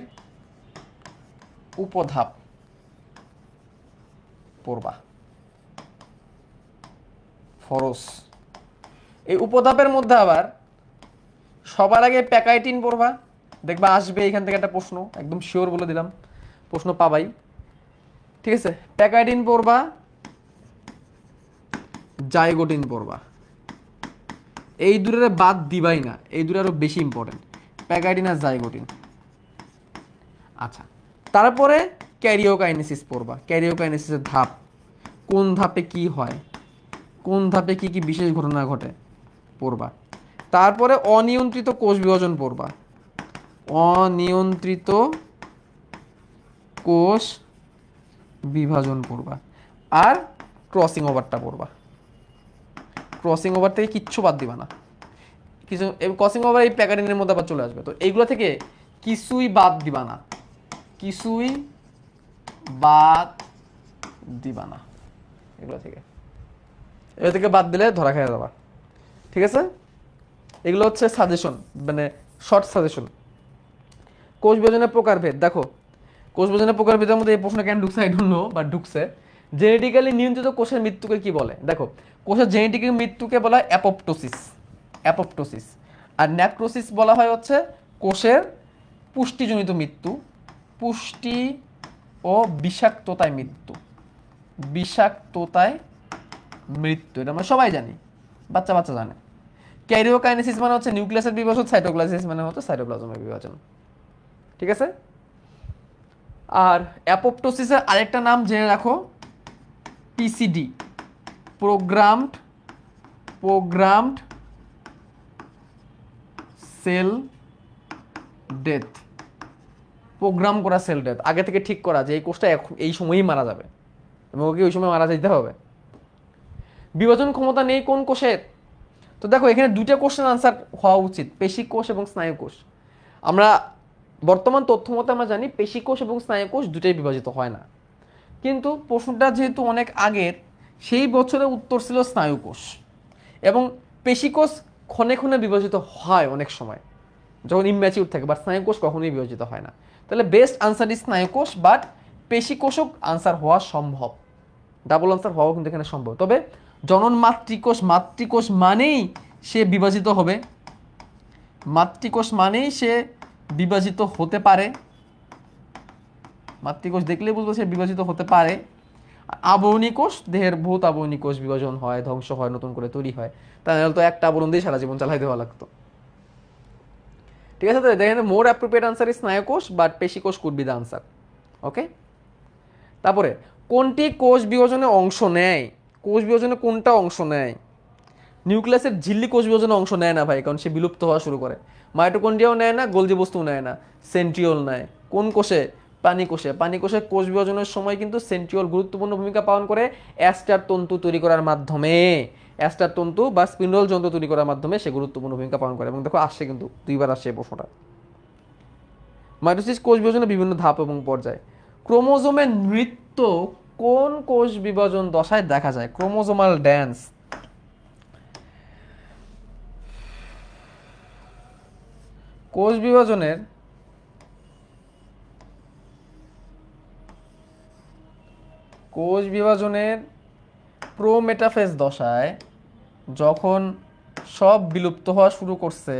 উপধাপ পড়বা। ফরস এই উপধাপের মধ্যে আবার সবার আগে প্যাকাইটিন পড়বা। দেখবা আসবে এখান থেকে একটা প্রশ্ন, একদম শিওর বলে দিলাম, প্রশ্ন পাবাই। ঠিক আছে, প্যাকাইটিন পড়বা, জাইগোটিন পড়বা। এই দুটোরে বাদ দিবাই না, এই দুটো আরো বেশি ইম্পর্টেন্ট, প্যাকাইটিন আর জাইগোটিন। আচ্ছা, তারপরে ক্যারিওকাইনেসিস পড়বা। ক্যারিওকাইনেসিসের ধাপ, কোন ধাপে কি হয়, কোন ধাপে কি কি বিশেষ ঘটনা ঘটে পড়বা। তারপরে অনিয়ন্ত্রিত কোষ বিভাজন পড়বা। অনিয়ন্ত্রিত কোষ বিভাজন পড়বা। আর ক্রসিং ওভারটা পড়বা। ক্রসিং ওভার থেকে কিচ্ছু বাদ দিবা না, কিছু ক্রসিং ওভার এই প্যাকাটিনের মধ্যে আবার চলে আসবে। তো এইগুলো থেকে কিছুই বাদ দিবা না, কিছুই বাদ দিবা না। এগুলো থেকে বাদ দিলে ধরা খেয়ে যাবা। ঠিক আছে, এগুলো হচ্ছে সাজেশন, মানে শর্ট সাজেশন। কোষ বিভাজনের প্রকারভেদ দেখো, কোষ বিভাজনের প্রকারভেদের মধ্যে এই প্রশ্ন কেন ঢুকছে আই ডোন্ট নো, বাট ঢুকছে। জেনেটিক্যালি নিয়ন্ত্রিত কোষের মৃত্যুকে কি বলে? দেখো, কোষের জেনেটিক্যাল মৃত্যুকে বলা হয় অ্যাপোপ্টোসিস। আর নেক্রোসিস বলা হয় হচ্ছে কোষের পুষ্টিজনিত মৃত্যু, পুষ্টি ও বিষাক্ততায় মৃত্যু। এটা আমরা সবাই জানি, বাচ্চা জানে। ক্যারিওকাইনেসিস মানে হচ্ছে নিউক্লিয়াসের বিভাজন, সাইটোপ্লাজম মানে হচ্ছে সাইটোপ্লাজমের বিভাজন। ঠিক আছে, আর অ্যাপোপ্টোসিসের আরেকটা নাম জেনে রাখো, PCD, programmed cell death. Programme করা সেল ডেথ, আগে থেকে ঠিক করা যে এই কোষটা এই সময়ই মারা যাবে এবং ওকে ওই সময় মারা যেতে হবে। বিভাজন ক্ষমতা নেই কোন কোষের? তো দেখো, এখানে দুইটা কোশ্চেন আনসার হওয়া উচিত, পেশি কোষ এবং স্নায়ু কোষ। আমরা বর্তমান তথ্য মতে আমরা জানি পেশি কোষ এবং স্নায়ু কোষ দুটাই বিভাজিত হয় না, কিন্তু প্রশ্নটা যেহেতু অনেক আগের, সেই বছরে উত্তর ছিল স্নায়ু কোষ। এবং পেশি কোষ ক্ষণে ক্ষণে বিভাজিত হয় অনেক সময় যখন ইম্যাচিউর থাকে, বাট স্নায়ু কোষ কখনোই বিভাজিত হয় না। তাহলে বেস্ট আনসার ইজ স্নায়ু কোষ, বাট পেশি কোষও আনসার হওয়া সম্ভব, ডাবল আনসার হওয়াও কিন্তু এখানে সম্ভব। তবে জনন মাতৃকোষ মানেই সে বিভাজিত হবে, মাতৃকোষ মানেই সে বিভাজিত হতে পারে, মাতৃকোষ দেখলেই বুঝবো সে বিভাজিত হতে পারে। আবরণী কোষ, দেহের বহুত আবরণী কোষ বিভাজন হয়, ধ্বংস হয়, নতুন করে তৈরি হয়, তাহলে তো একটা আবরণ দিয়ে সারা জীবন চালাই দেওয়া লাগতো। ঠিক আছে, তো দেখেন মোর অ্যাপ্রোপ্রিয়েট আনসার ইজ স্নায়ু কোষ, বাট পেশি কোষ কুড বি দ্য আনসার। ওকে, তারপরে কোনটি কোষ বিভাজনে অংশ নেয়? কোষ বিভাজনে কোনটা অংশ নেয়? নিউক্লিয়াসের ঝিল্লি কোষ বিভাজনে অংশ নেয় না ভাই, কারণ সে বিলুপ্ত হওয়া শুরু করে। মাইটোকন্ড্রিয়াও নেয় না, গোলজি বস্তুও নেয় না, সেন্ট্রিওল নেয়। কোন কোষে? পানি কোষে কোষ বিভাজনের সময় কিন্তু সেন্ট্রিওল গুরুত্বপূর্ণ ভূমিকা পালন করে অ্যাস্টার তন্তু তৈরি করার মাধ্যমে, অ্যাস্টার তন্তু বা স্পিন্ডল যন্ত্র তৈরি করার মাধ্যমে সে গুরুত্বপূর্ণ ভূমিকা পালন করে। এবং দেখো আসছে, কিন্তু দুইবার আসছে এই প্রশ্নটা। মাইটোসিস কোষ বিভাজনের বিভিন্ন ধাপ এবং পর্যায়। ক্রোমোজোমের নৃত্য কোন কোষ বিভাজন দশায় দেখা যায়? Chromosomal dance. কোষ বিভাজনের প্রোমেটাফেজ দশায় যখন সব বিলুপ্ত হওয়া শুরু করছে,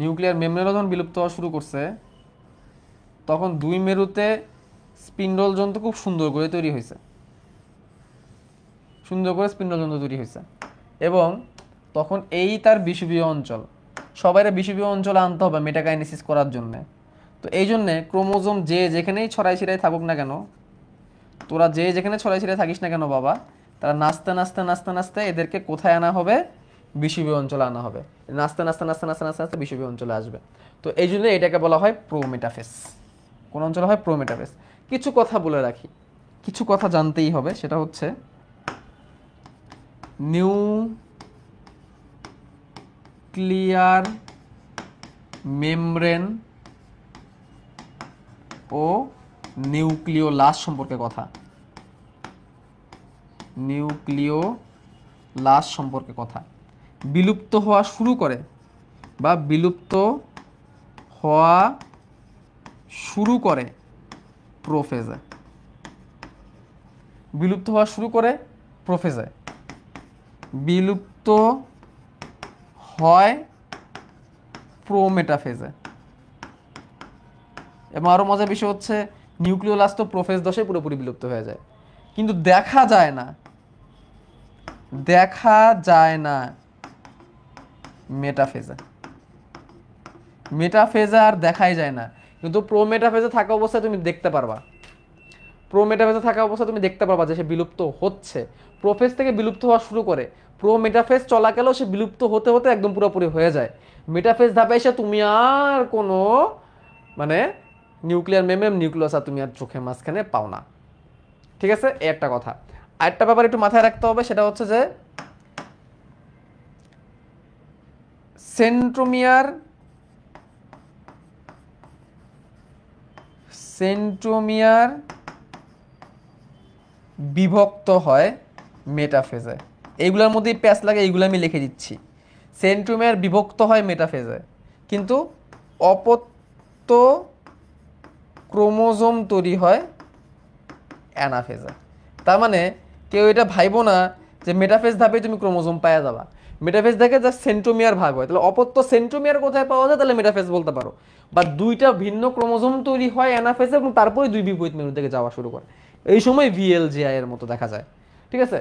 নিউক্লিয়ার মেমব্রেন যখন বিলুপ্ত হওয়া শুরু করছে, তখন দুই মেরুতে স্পিন্ডল যন্ত্র খুব সুন্দর করে তৈরি হয়েছে, এবং তখন এই তার বিষুবীয় অঞ্চল, সবাইরে বিষুবীয় অঞ্চলে আনতে হবে মেটাকাইনেসিস করার জন্য। তো এই জন্যে ক্রোমোজোম যে যেখানেই ছড়াই ছিড়াই থাকুক না কেন, তোরা যে যেখানে ছড়াই ছিড়াই থাকিস না কেন বাবা, তারা নাচতে এদেরকে কোথায় আনা হবে? বিষুবীয় অঞ্চলে আনা হবে, নাচতে নাচতে নাচতে নাচতে নাচতে নাচতে বিষুবীয় অঞ্চলে আসবে। তো এই জন্য এটাকে বলা হয় প্রোমেটাফেজ। কোন অঞ্চলে হয়? প্রোমেটাফেজ। কিছু কথা বলে রাখি, কিছু কথা জানতেই হবে, সেটা হচ্ছে নিউক্লিয়ার মেমব্রেন ও নিউক্লিওলাস সম্পর্কে কথা। নিউক্লিওলাস সম্পর্কে কথা। বিলুপ্ত হওয়া শুরু করে বা বিলুপ্ত হওয়া শুরু করে প্রোফেজে। বিলুপ্ত হওয়া শুরু করে প্রোফেজে, বিলুপ্ত হয় প্রোমেটাফেজে। এবং আরো মজার বিষয় হচ্ছে নিউক্লিওলাস তো প্রোফেজ দশে পুরোপুরি বিলুপ্ত হয়ে যায়, কিন্তু দেখা যায় না, দেখা যায় না মেটাফেজে। মেটাফেজে আর দেখাই যায় না, কিন্তু প্রোমেটাফেজে থাকা অবস্থায় তুমি দেখতে পারবা, প্রোমেটাফেজে থাকা অবস্থায় তুমি দেখতে পারবা যে সে বিলুপ্ত হচ্ছে। প্রোফেজ থেকে বিলুপ্ত হওয়া শুরু করে, প্রোমেটাফেজ চলাকালেও সে বিলুপ্ত হতে হতে একদম পুরোপুরি হয়ে যায়। মেটাফেজ ধাপে এসে তুমি আর কোনো মানে নিউক্লিয়ার মেমব্রেন নিউক্লিয়াস আর তুমি আর চোখের মাঝখানে পাও না। ঠিক আছে, এই একটা কথা। আরেকটা ব্যাপার একটু মাথায় রাখতে হবে, সেটা হচ্ছে যে সেন্ট্রোমিয়ার বিভক্ত হয় মেটাফেজে। এইগুলোর মধ্যেই প্যাচ লাগে, এইগুলো আমি লিখে দিচ্ছি। সেন্ট্রোমিয়ার বিভক্ত হয় মেটাফেজে, কিন্তু অপত্য ক্রোমোজোম তৈরি হয় অ্যানাফেজে। তার মানে কেউ এটা ভাইবো না যে মেটাফেজ ধাপে তুমি ক্রোমোজোম পাওয়া যাবা। মেটাফেজ দেখে যা সেন্ট্রোমিয়ার ভাগ হয়, তাহলে অপত্য সেন্ট্রোমিয়ার কোথায় পাওয়া যায়, তাহলে মেটাফেজ বলতে পারো। বা দুইটা ভিন্ন ক্রোমোজোম তৈরি হয় অ্যানাফেজে এবং তারপরে দুই বিপরীত মেরু থেকে যাওয়া শুরু করে, এই সময় ভিএলজিআই এর মতো দেখা যায়। ঠিক আছে,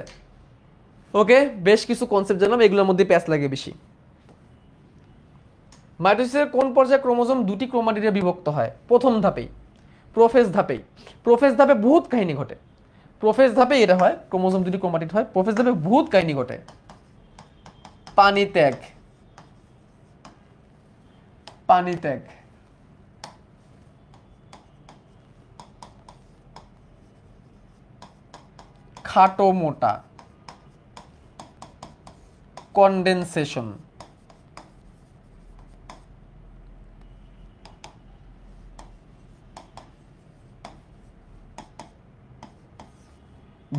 ওকে, বেশ কিছু কনসেপ্ট জানলাম, এগুলোর মধ্যে প্যাচ লাগে বেশি। মাইটোসিসের কোন পর্যায়ে ক্রোমোজোম দুটি ক্রোমাটিডে বিভক্ত হয়? প্রথম ধাপেই, প্রোফেজ ধাপেই। প্রোফেজ ধাপে বহুত কাহিনী ঘটে, প্রোফেজ ধাপে এটা হয়, ক্রোমোজোম দুটি ক্রোমাটিড হয়। প্রোফেজ ধাপে বহুত কাহিনী ঘটে। পানি ত্যাগ, পানি ত্যাগ, খাটো মোটা, কনডেনসেশন,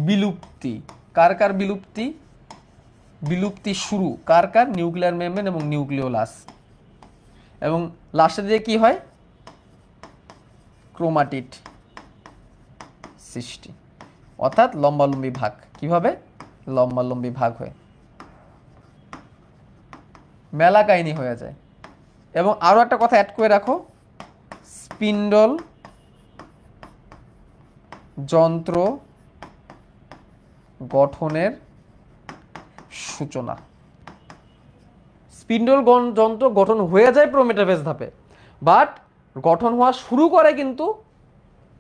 বিলুপ্তি। কার কার বিলুপ্তি? বিলুপ্তি শুরু কার কার? নিউক্লিয়ার মেমব্রেন এবং নিউক্লিওলাস। এবং লাস্টে দিয়ে কি হয়? ক্রোমাটিড সৃষ্টি, অর্থাৎ লম্বালম্বী ভাগ। কিভাবে? লম্বালম্বী ভাগ হয়, মেলা কাহিনী হয়ে যায়। এবং আরো একটা কথা অ্যাড করে রাখো, স্পিন্ডল যন্ত্র গঠনের সূচনা। স্পিন্ডল যন্ত্র গঠন হয়ে যায় প্রোমেটাফেজ ধাপে, বাট গঠন হওয়া শুরু করে কিন্তু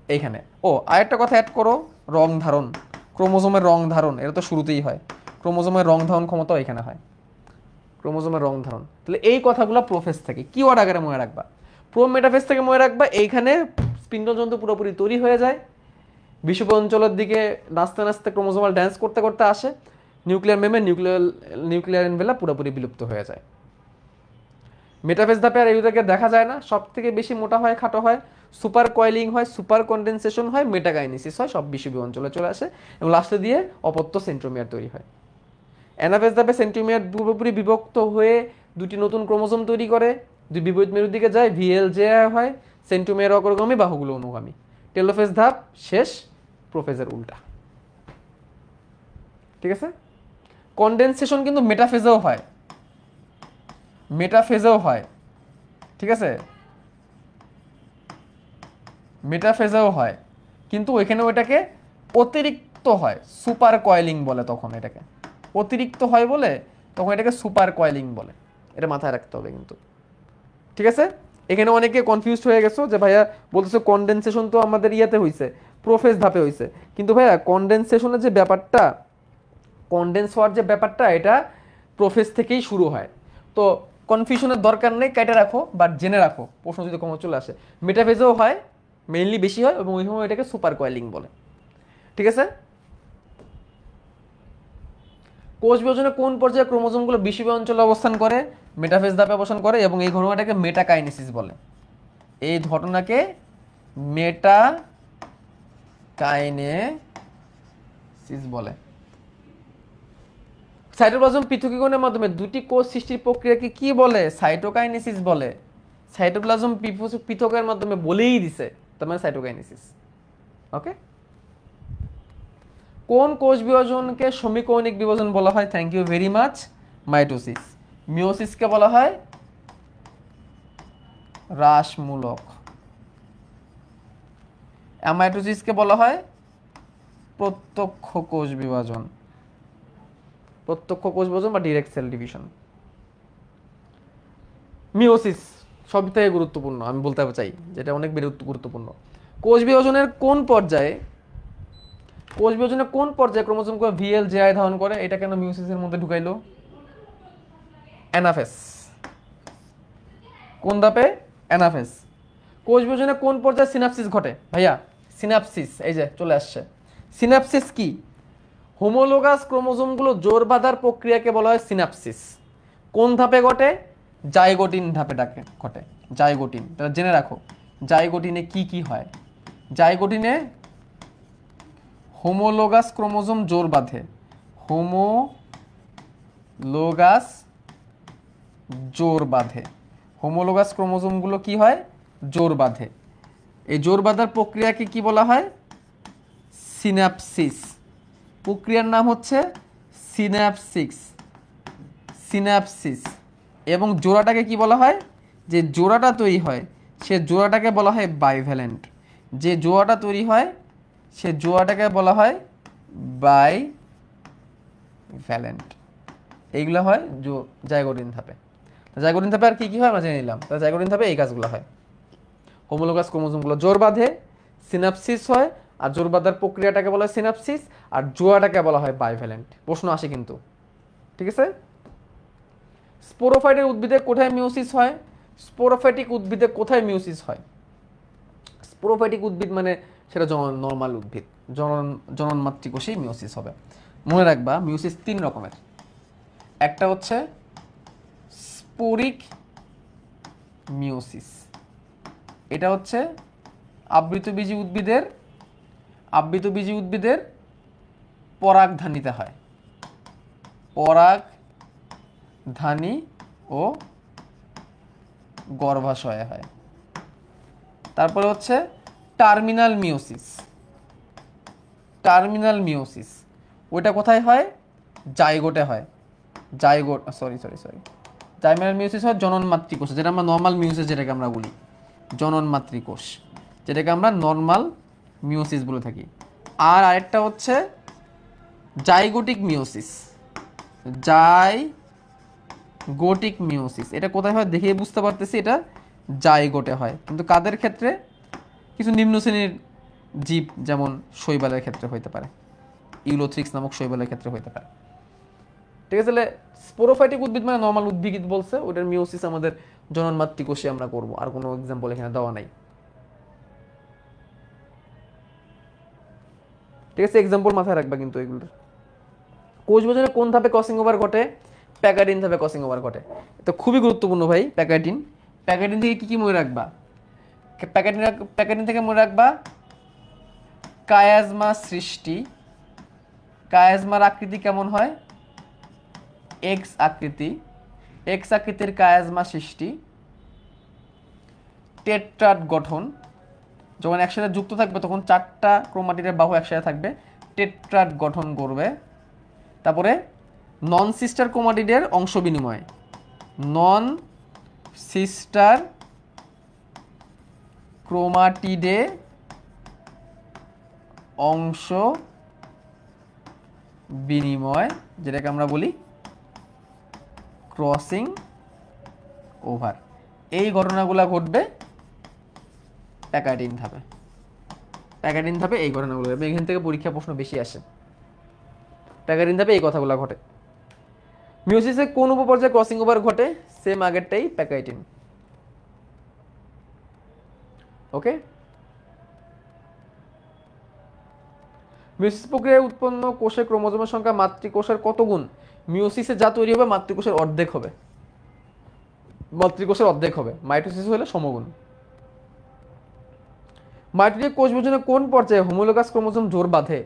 এইখানে। ও আরেকটা কথা অ্যাড করো, রং ধারণ, ক্রোমোজোমের রং ধারণ, এটা তো শুরুতেই হয়। ক্রোমোজোমের রং ধারণ ক্ষমতাও এখানে হয়, ক্রোমোজোমের রং ধারণ। তাহলে এই কথাগুলো প্রোফেজ থেকে কি ওয়ার্ড আকারে মনে রাখবা, প্রোমেটাফেজ থেকে মনে রাখবা। এইখানে স্পিন্ডল যন্ত্র পুরোপুরি তৈরি হয়ে যায়, বিষুব অঞ্চলের দিকে নাচতে নাচতে ক্রোমোজোমাল ড্যান্স করতে করতে আসে, নিউক্লিয়ার মেমব্রেন নিউক্লিয়ার এনভেলাপ পুরোপুরি বিলুপ্ত হয়ে যায়। মেটাফেজ ধাপে আর এগুলোকে দেখা যায় না, সব থেকে বেশি মোটা হয়, খাটো হয়, সুপার কয়েলিং হয়, সুপার কনডেনসেশন হয়, মেটাকাইনেসিস হয়, সব বিষুবীয় অঞ্চলে চলে আসে এবং লাস্টে দিয়ে অপত্য সেন্ট্রোমিয়ার তৈরি হয়। অ্যানাফেজ ধাপে সেন্ট্রোমিয়ার পুরোপুরি বিভক্ত হয়ে দুটি নতুন ক্রোমোজোম তৈরি করে, দুই বিপরীত মেরুর দিকে যায়, ভিএলজেআই হয়, সেন্ট্রোমিয়ার অগ্রগামী, বাহুগুলো অনুগামী। টেলোফেজ ধাপ শেষ, প্রোফেজের উল্টা। ঠিক আছে, কনডেনসেশন কিন্তু মেটাফেজেও হয়, মেটাফেজেও হয়। ঠিক আছে, মেটাফেজেও হয়, কিন্তু ওইখানে ওইটাকে অতিরিক্ত হয়, সুপার কয়েলিং বলে তখন এটাকে। অতিরিক্ত হয় বলে তখন এটাকে সুপার কয়েলিং বলে, এটা মাথায় রাখতে হবে কিন্তু। ঠিক আছে, এখানে অনেকে কনফিউজড হয়ে গেছো যে ভাইয়া বলতেছে কনডেনসেশন তো আমাদের ইয়াতে হইছে, প্রোফেজ ধাপে হইছে, কিন্তু ভাইয়া কনডেনসেশনের যে ব্যাপারটা, কনডেন্স হওয়ার যে ব্যাপারটা, এটা প্রোফেজ থেকেই শুরু হয়। তো কনফিউশনের দরকার নেই, কেটে রাখো, বাট জেনে রাখো প্রশ্ন যদি কমন চলে আসে। মেটাফেজেও হয়, মেইনলি বেশি হয়, এবং ওই সময় এটাকে সুপার কয়েলিং বলে। ঠিক আছে। কোষ বিভাজনে কোন পর্যায়ে ক্রোমোজোমগুলো বিষুবীয় অঞ্চলে অবস্থান করে? মেটাফেজ ধাপে অবস্থান করে, এবং এই ঘটনাটাকে মেটাকাইনেসিস বলে। এই ঘটনাকে মেটাকাইনেসিস বলে। সাইটোপ্লাজম পৃথকীকরণের মাধ্যমে দুটি কোষ সৃষ্টির প্রক্রিয়াকে কি বলে? সাইটোকাইনেসিস বলে। সাইটোপ্লাজম পৃথকের মাধ্যমে বলেই দিছে, তার মানে সাইটোকাইনেসিস। ওকে। কোন কোষ বিভাজনকে সমীকরণিক বিভাজন বলা হয়? Thank you very much. Mitosis. মিওসিসকে বলা হয় হ্রাসমূলক। অ্যামাইটোসিসকে বলা হয় প্রত্যক্ষ কোষ বিভাজন। প্রত্যক্ষ কোষ বিভাজন বা ডিরেক্ট সেল ডিভিশন। মিওসিস সব থেকে গুরুত্বপূর্ণ, আমি বলতে চাই, যেটা অনেক গুরুত্বপূর্ণ। কোষ বিভাজনের কোন পর্যায়ে ক্রোমোজোমগুলো ভিএল জেআই ধারণ করে? এটা কেন মিওসিসের মধ্যে ঢুকাইলো? অ্যানাফেজ। কোন ধাপে? অ্যানাফেজ। কোষ বিভাজনে কোন পর্যায়ে সিনাপসিস ঘটে? ভাইয়া সিনাপসিস, এই যে চলে আসছে। সিনাপসিস কি? হোমোলোগাস ক্রোমোজোমগুলো জোড় বাঁধার প্রক্রিয়াকে বলা হয় সিনাপসিস। কোন ধাপে ঘটে? জাইগোটিন ধাপে ঘটে। জাইগোটিন, এটা জেনে রাখো। জাইগোটিনে কি কি হয়? জাইগোটিনে হোমোলোগাস ক্রোমোজোম জোড় বাঁধে। হোমোলোগাস জোড় বাঁধে। হোমোলোগাস ক্রোমোজোমগুলো কি হয়? জোড় বাঁধে। এই জোড় বাঁধার প্রক্রিয়াকে কি বলা হয়? সিনাপসিস। প্রক্রিয়ার নাম হচ্ছে সিনাপসিস। এবং জোড়াটাকে কি বলা হয়? যে জোড়াটা তৈরি হয় সে জোড়াটাকে বলা হয় বাইভ্যালেন্ট। যে জোড়াটা তৈরি হয় সে জোড়াটাকে বলা হয় বাইভ্যালেন্ট। এইগুলো হয় জাইগোটিন ধাপে। জাইগোটিন ধাপে আর কি কি হয় আমরা জেনে নিলাম। জাইগোটিন ধাপে এই কাজগুলো হয়। হোমোলোগাস ক্রোমোজোমগুলো জোড় বাঁধে, সিনাপসিস হয়, আর জোড় বাঁধার প্রক্রিয়াটাকে বলা হয় সিনাপসিস, আর জোড়াটাকে বলা হয় বাইভ্যালেন্ট। প্রশ্ন আসে কিন্তু। ঠিক আছে। স্পোরোফাইটের উদ্ভিদে কোথায় মিওসিস হয়? স্পোরোফাইটিক উদ্ভিদে কোথায় মিওসিস হয়? স্পোরোফাইটিক উদ্ভিদ মানে সেটা নর্মাল উদ্ভিদ, জনন মাতৃকোষেই মিওসিস হবে। মনে রাখবা মিওসিস 3 রকমের। একটা হচ্ছে স্পোরিক মিওসিস, এটা হচ্ছে আবৃতবীজী উদ্ভিদের পরাগধানীতে হয়। পরাগধানী ও গর্ভাশয়ে হয়। তারপরে হচ্ছে টার্মিনাল মিওসিস। ওইটা কোথায় হয়? জাইগোটে হয়। টার্মিনাল মিওসিস হয় জনন মাতৃকোষে, যেটা আমরা নর্মাল মিওসিস যেটাকে আমরা বলি, জনন মাতৃকোষ, যেটাকে আমরা নর্মাল মিওসিস বলে থাকি। আর আরেকটা হচ্ছে জাইগোটিক মিওসিস। এটা কোথায় হয় দেখে বুঝতে পারতেছি, এটা জাইগোটে হয়। কিন্তু কাদের ক্ষেত্রে? কিছু নিম্ন শ্রেণীর জীব, যেমন শৈবালের ক্ষেত্রে হইতে পারে, ইউলোথ্রিক্স নামক শৈবালের ক্ষেত্রে হইতে পারে। ঠিক আছে। তাহলে স্পোরোফাইটিক উদ্ভিদ মানে নর্মাল উদ্ভিদ বলছে, ওটার মিওসিস আমাদের জনন মাতৃকোষে আমরা করব। আর কোনো এক্সাম্পল এখানে দেওয়া নাই। ঠিক আছে, এক্সাম্পল মাথায় রাখবা কিন্তু এগুলোর। কোষ বিভাজনের কোন ধাপে ক্রসিং ওভার ঘটে? প্যাকাটিন ধাপে ক্রসিং ওভার ঘটে। এটা খুবই গুরুত্বপূর্ণ ভাই। প্যাকাটিন থেকে কি কি মনে রাখবা? প্যাকাটিন থেকে মনে রাখবা কায়াজমা সৃষ্টি। কায়াজমার আকৃতি কেমন হয়? এক্স আকৃতির কায়াজমা সৃষ্টি। টেট্রাড গঠন, যখন একসাথে যুক্ত থাকবে তখন 4টা ক্রোমাটিডের বাহু একসাথে থাকবে, টেট্রাড গঠন করবে। তারপরে নন সিস্টার ক্রোমাটিডের অংশ বিনিময়, নন সিস্টার ক্রোমাটিডে অংশ বিনিময়, যেটাকে আমরা বলি ক্রসিং ওভার। এই ঘটনাগুলো ঘটবে প্যাকাটিন ধাপে। এই ঘটনাগুলো ঘটবে। এখান থেকে পরীক্ষা প্রশ্ন বেশি আসে। প্যাকাটিন ধাপে এই কথাগুলো ঘটে। মিওসিসে কোন উপপর্যায়ে ক্রসিং ওভার ঘটে? সেম আগেরটাই, প্যাকাইটিন। ওকে, মিওসিস প্রক্রিয়ায় উৎপন্ন কোষের ক্রোমোজোমের সংখ্যা মাতৃকোষের কত গুণ? মিওসিসে যা তৈরি হবে মাতৃকোষের অর্ধেক হবে, মাতৃকোষের অর্ধেক হবে, মাইটোসিস হলে সমগুণ। মাইটোটিক কোষ বিভাজনের কোন পর্যায়ে হোমোলোগাস ক্রোমোজোম জোর বাঁধে?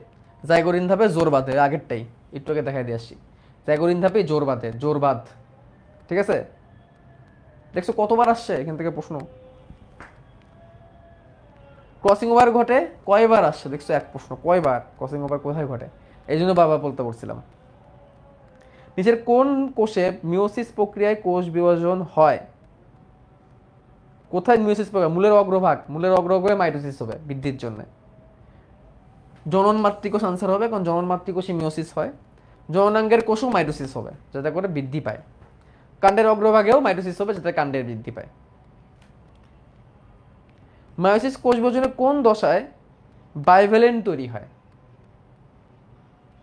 জাইগোরিন ধাপে জোর বাঁধে, আগেরটাই একটু আগে দেখাই দিয়ে আসছি, জাইগোরিন ধাপে জোর বাঁধে, জোর বাঁধ। ঠিক আছে, দেখছো কতবার আসছে এখান থেকে প্রশ্ন। ক্রসিং ওভার ঘটে কয়বার আসছে দেখছো, এক প্রশ্ন, কয়বার ক্রসিং ওভার কোথায় ঘটে, এই জন্য বারবার বলতে বলছিলাম। নিচের কোন কোষে মিওসিস প্রক্রিয়ায় কোষ বিভাজন হয়? কোথায় মিওসিস প্রক্রিয়া? মূলের অগ্রভাগ, মূলের অগ্রভাগে মাইটোসিস হবে বৃদ্ধির জন্য। জনন মাতৃকোষ আনসার হবে, কারণ জনন মাতৃকোষে মিওসিস হয়। জননাঙ্গের কোষও মাইটোসিস হবে যাতে করে বৃদ্ধি পায়। কাণ্ডের অগ্রভাগেও মাইটোসিস হবে যাতে কাণ্ডের বৃদ্ধি পায়। মায়োসিস কোষ বিভাজনের কোন দশায় বাইভ্যালেন্ট তৈরি হয়?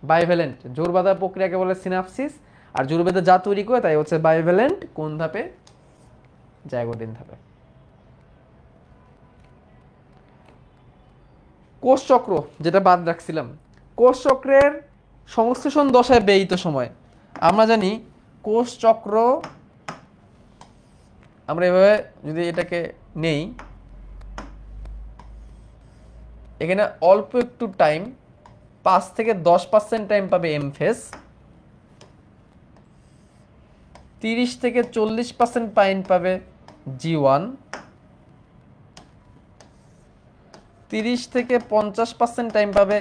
বাইভ্যালেন্ট জোর বাঁধা প্রক্রিয়াকে বলে সিনাপসিস, আর জোর বেঁধে যা তৈরি করে তাই হচ্ছে বাইভ্যালেন্ট। কোন ধাপে? জাইগোটিন ধাপে। কোষ চক্র যেটা বাদ রাখছিলাম, কোষ চক্রের সংশ্লেষণ দশায় ব্যয়িত সময়। আমরা জানি কোষ চক্র, আমরা এভাবে যদি এটাকে নেই, এখানে অল্প একটু টাইম, 5 থেকে 10% টাইম পাবে এম ফেজ, 30 থেকে 40% টাইম পাবে G1, 30 থেকে 50% টাইম পাবে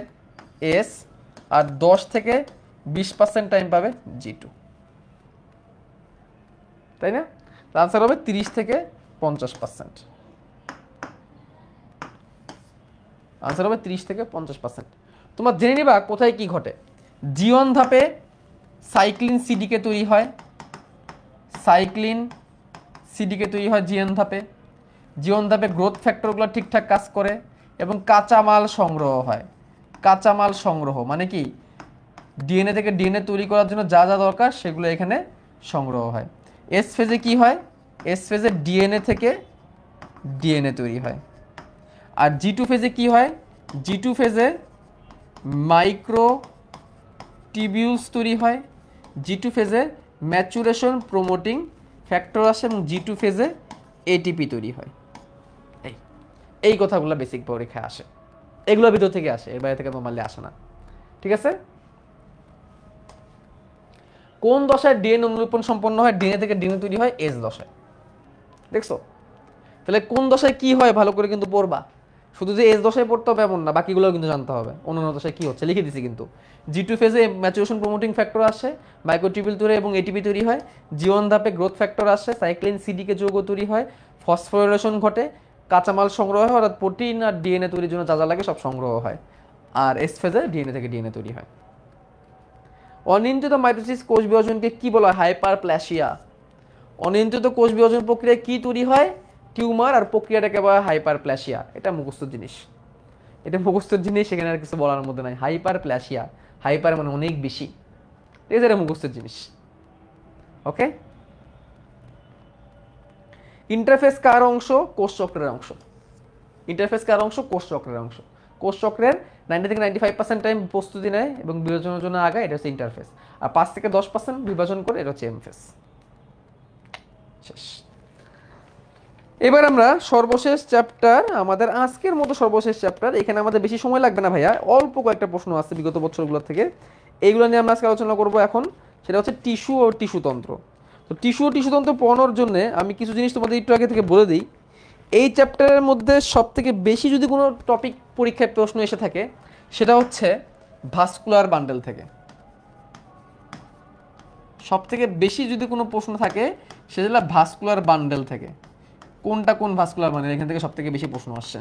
এস, আর 10 থেকে 20% টাইম পাবে G2, তাই না? আনসার হবে 30 থেকে 50%। আনসার হবে 30 থেকে 50%। তোমরা জেনে নিবা কোথায় কি ঘটে। G1 ধাপে সাইক্লিন সিডিকে তৈরি হয়, সাইক্লিন সিডিকে তৈরি হয় G1 ধাপে। G1 ধাপে গ্রোথ ফ্যাক্টরগুলো ঠিকঠাক কাজ করে এবং কাঁচামাল সংগ্রহ হয়। কাঁচামাল সংগ্রহ মানে কি? ডিএনএ থেকে ডিএনএ তৈরি করার জন্য যা যা দরকার সেগুলো এখানে সংগ্রহ হয়। এস ফেজে কি হয়? এস ফেজে ডিএনএ থেকে ডিএনএ তৈরি হয়। আর G2 ফেজে কি হয়? G2 ফেজে মাইক্রো টিবিউলস তৈরি হয়। G2 ফেজে ম্যাচুরেশন প্রমোটিং ফ্যাক্টর আসে এবং G2 ফেজে এটিপি তৈরি হয়। এই কথাগুলো বেসিক পরীক্ষায় আসে, এগুলো ভিতর থেকে আসে, এর বাইরে থেকে নরমালি আসে না। ঠিক আছে, কোন দশায় ডিএনএ অনুলিপন সম্পন্ন হয়? ডিএনএ থেকে ডিএনএ তৈরি হয় এস দশায়। দেখছো, তাহলে কোন দশায় কি হয় ভালো করে কিন্তু পড়বা। শুধু যে এস দশায় পড়তে হবে এমন না, বাকিগুলো কিন্তু জানতে হবে। অন্যান্য দশায় কি হচ্ছে লিখে দিছি কিন্তু। G2 ফেজে ম্যাচুরেশন প্রমোটিং ফ্যাক্টর আসে, মাইক্রোটিবিউল তৈরি এবং এটিপি তৈরি হয়। G1 ধাপে গ্রোথ ফ্যাক্টর আসে, সাইক্লিন সিডিকে যৌগ তৈরি হয়, ফসফোরিলেশন ঘটে, কাঁচামাল সংগ্রহ হয়, অর্থাৎ প্রোটিন আর ডিএনএ তৈরির জন্য যা যা লাগে সব সংগ্রহ হয়। আর এস ফেজে ডিএনএ থেকে ডিএনএ তৈরি হয়। অনিয়ন্ত্রিত মাইটোসিস কোষ বিভাজনকে কি বলা হয়? হাইপারপ্লাসিয়া। অনিয়ন্ত্রিত কোষ বিভাজন প্রক্রিয়ায় কি তৈরি হয়? টিউমার, আর প্রক্রিয়াটাকে বলা হয় হাইপারপ্লাসিয়া। এটা মুখস্থ জিনিস, এটা মুখস্থ জিনিস, এখানে আর কিছু বলার মধ্যে নাই। হাইপারপ্লাসিয়া, হাইপার মানে অনেক বেশি, ঠিক আছে, এটা মুখস্থ জিনিস। ওকে, ইন্টারফেস কার অংশ? কোষ চক্রের অংশ। ইন্টারফেস কার অংশ? কোষ চক্রের অংশ। কোষ চক্রের 90 থেকে 95% টাইম প্রস্তুতি নেয় এবং বিভাজনের জন্য আগায়, এটা হচ্ছে ইন্টারফেস। আর 5 থেকে 10% বিভাজন করে, এটা হচ্ছে এমফেস। শেষ। এবার আমরা সর্বশেষ চ্যাপ্টার, আমাদের আজকের মতো সর্বশেষ চ্যাপ্টার, এখানে আমাদের বেশি সময় লাগবে না ভাইয়া, অল্প কয়েকটা প্রশ্ন আছে বিগত বছরগুলো থেকে, এইগুলো নিয়ে আমরা আজকে আলোচনা করব এখন। সেটা হচ্ছে টিস্যু ও টিস্যুতন্ত্র। তো টিস্যু ও টিস্যুতন্ত্র পড়ানোর জন্য আমি কিছু জিনিস তোমাদের একটু আগে থেকে বলে দিই। এই চ্যাপ্টারের মধ্যে সব থেকে বেশি যদি কোনো টপিক পরীক্ষায় প্রশ্ন এসে থাকে সেটা হচ্ছে ভাস্কুলার বান্ডেল থেকে। সব থেকে বেশি যদি কোনো প্রশ্ন থাকে সেটা ভাস্কুলার বান্ডেল থেকে। কোনটা কোন ভাস্কুলার বান্ডেল, এখান থেকে সব থেকে বেশি প্রশ্ন আসছে।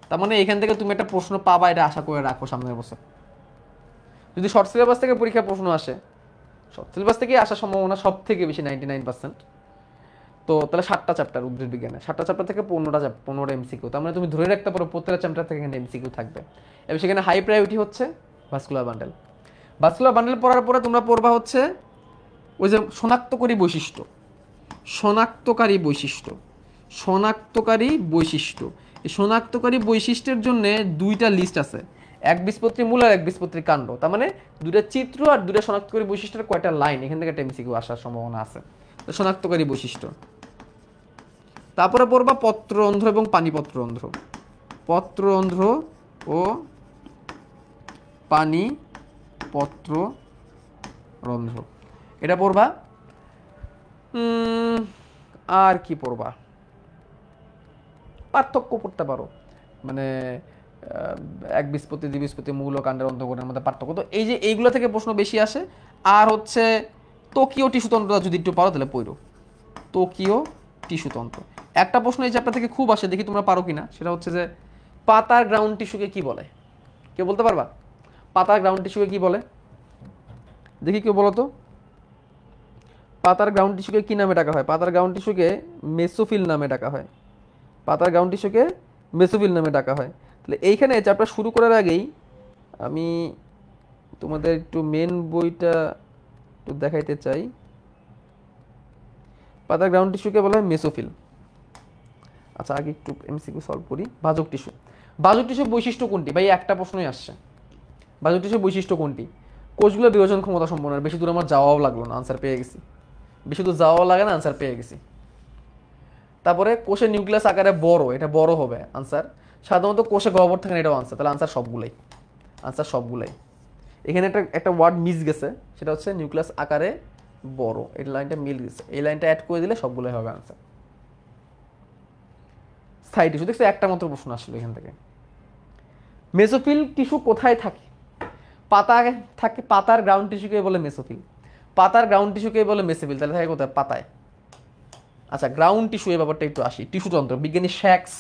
তার মানে এখান থেকে তুমি একটা প্রশ্ন পাবা, এটা আশা করে রাখো সামনের বছর। যদি শর্ট সিলেবাস থেকে পরীক্ষা প্রশ্ন আসে, শর্ট সিলেবাস থেকে আসার সম্ভাবনা সব থেকে বেশি 99%। তো তাহলে 7টা চ্যাপ্টার উদ্ভিদ বিজ্ঞানে, 7টা চ্যাপ্টার থেকে 15টা এমসিকিউ। তার মানে তুমি ধরে রাখতে পারো প্রত্যেকটা চ্যাপ্টার থেকে এখানে এমসিকিউ থাকবে। এবং সেখানে হাই প্রায়োরিটি হচ্ছে ভাস্কুলার বান্ডেল। ভাস্কুলার বান্ডেল পড়ার পরে তোমরা পড়বা হচ্ছে ওই যে শনাক্তকারী বৈশিষ্ট্য, শনাক্তকারী বৈশিষ্ট্য, শনাক্তকারী বৈশিষ্ট্য, এই শনাক্তকারী বৈশিষ্ট্যের জন্য দুইটা লিস্ট আছে, একবীজপত্রী মূল আর একবীজপত্রী কাণ্ড। তার মানে দুইটা চিত্র আর দুইটা শনাক্তকারী বৈশিষ্ট্যের কয়টা লাইন, এখান থেকে একটা এমসিকিউ আসার সম্ভাবনা আছে। তো শনাক্তকারী বৈশিষ্ট্য, তারপরে পড়বা পত্ররন্ধ্র এবং পানিপত্ররন্ধ্র, পত্ররন্ধ্র ও পানিপত্ররন্ধ্র এটা পড়বা। আর কি পড়বা, পার্থক্য পড়তে পারো, মানে একবীজপত্রী দ্বিবীজপত্রী মূল ও কাণ্ডের অন্তঃকরণের মধ্যে পার্থক্য। তো এই যে এইগুলো থেকে প্রশ্ন বেশি আসে। আর হচ্ছে ত্বকীয় টিস্যুতন্ত্র যদি একটু পারো তাহলে পড়ো, ত্বকীয় টিস্যুতন্ত্র। একটা প্রশ্ন এই চ্যাপ্টার থেকে খুব আসে, দেখি তোমরা পারো কিনা, সেটা হচ্ছে যে পাতার গ্রাউন্ড টিস্যুকে কি বলে? কেউ বলতে পারবা পাতার গ্রাউন্ড টিস্যুকে কি বলে? দেখি কেউ বলো তো, পাতার গ্রাউন্ড টিস্যুকে কি নামে ডাকা হয়? পাতার গ্রাউন্ড টিস্যুকে মেসোফিল নামে ডাকা হয়, পাতার গ্রাউন্ড টিস্যুকে মেসোফিল নামে ডাকা হয়। তাহলে এইখানে চ্যাপ্টার শুরু করার আগেই আমি তোমাদের একটু মেন বইটা একটু দেখাইতে চাই। পাতার গ্রাউন্ড টিস্যুকে বলা হয় মেসোফিল। আচ্ছা আগে একটু এমসিকিউ সলভ করি। ভাজক টিস্যু, ভাজক টিস্যুর বৈশিষ্ট্য কোনটি? ভাই একটা প্রশ্নই আসছে, ভাজক টিস্যুর বৈশিষ্ট্য কোনটি? কোষগুলো বিভাজন ক্ষমতা সম্পন্ন। বেশি দূর আমার যাওয়াও লাগলো না, আনসার পেয়ে গেছি। বেশি দূর যাওয়াও লাগে না, আনসার পেয়ে গেছি। তারপরে কোষের নিউক্লিয়াস আকারে বড়, এটা বড় হবে আনসার। সাধারণত কোষে গহ্বর থাকে না, এটাও আনসার। তাহলে আনসার সবগুলাই, আনসার সবগুলাই। এখানে একটা ওয়ার্ড মিস গেছে, সেটা হচ্ছে নিউক্লিয়াস আকারে বড়, এই লাইনটা মিল গেছে, এই লাইনটা অ্যাড করে দিলে সবগুলোই হবে আনসার। স্থায়ী টিস্যু, দেখছো একটা মাত্র প্রশ্ন আসলো এখান থেকে। মেসোফিল টিস্যু কোথায় থাকে? পাতায় থাকে, পাতার গ্রাউন্ড টিস্যুকে বলে মেসোফিল, পাতার গ্রাউন্ড টিস্যুকে বলে মেসোফিল। তাহলে থাকে কোথায়? পাতায়। আচ্ছা গ্রাউন্ড টিস্যু, এই ব্যাপারটা একটু আসি। টিস্যুতন্ত্র, বিজ্ঞানী শ্যাক্স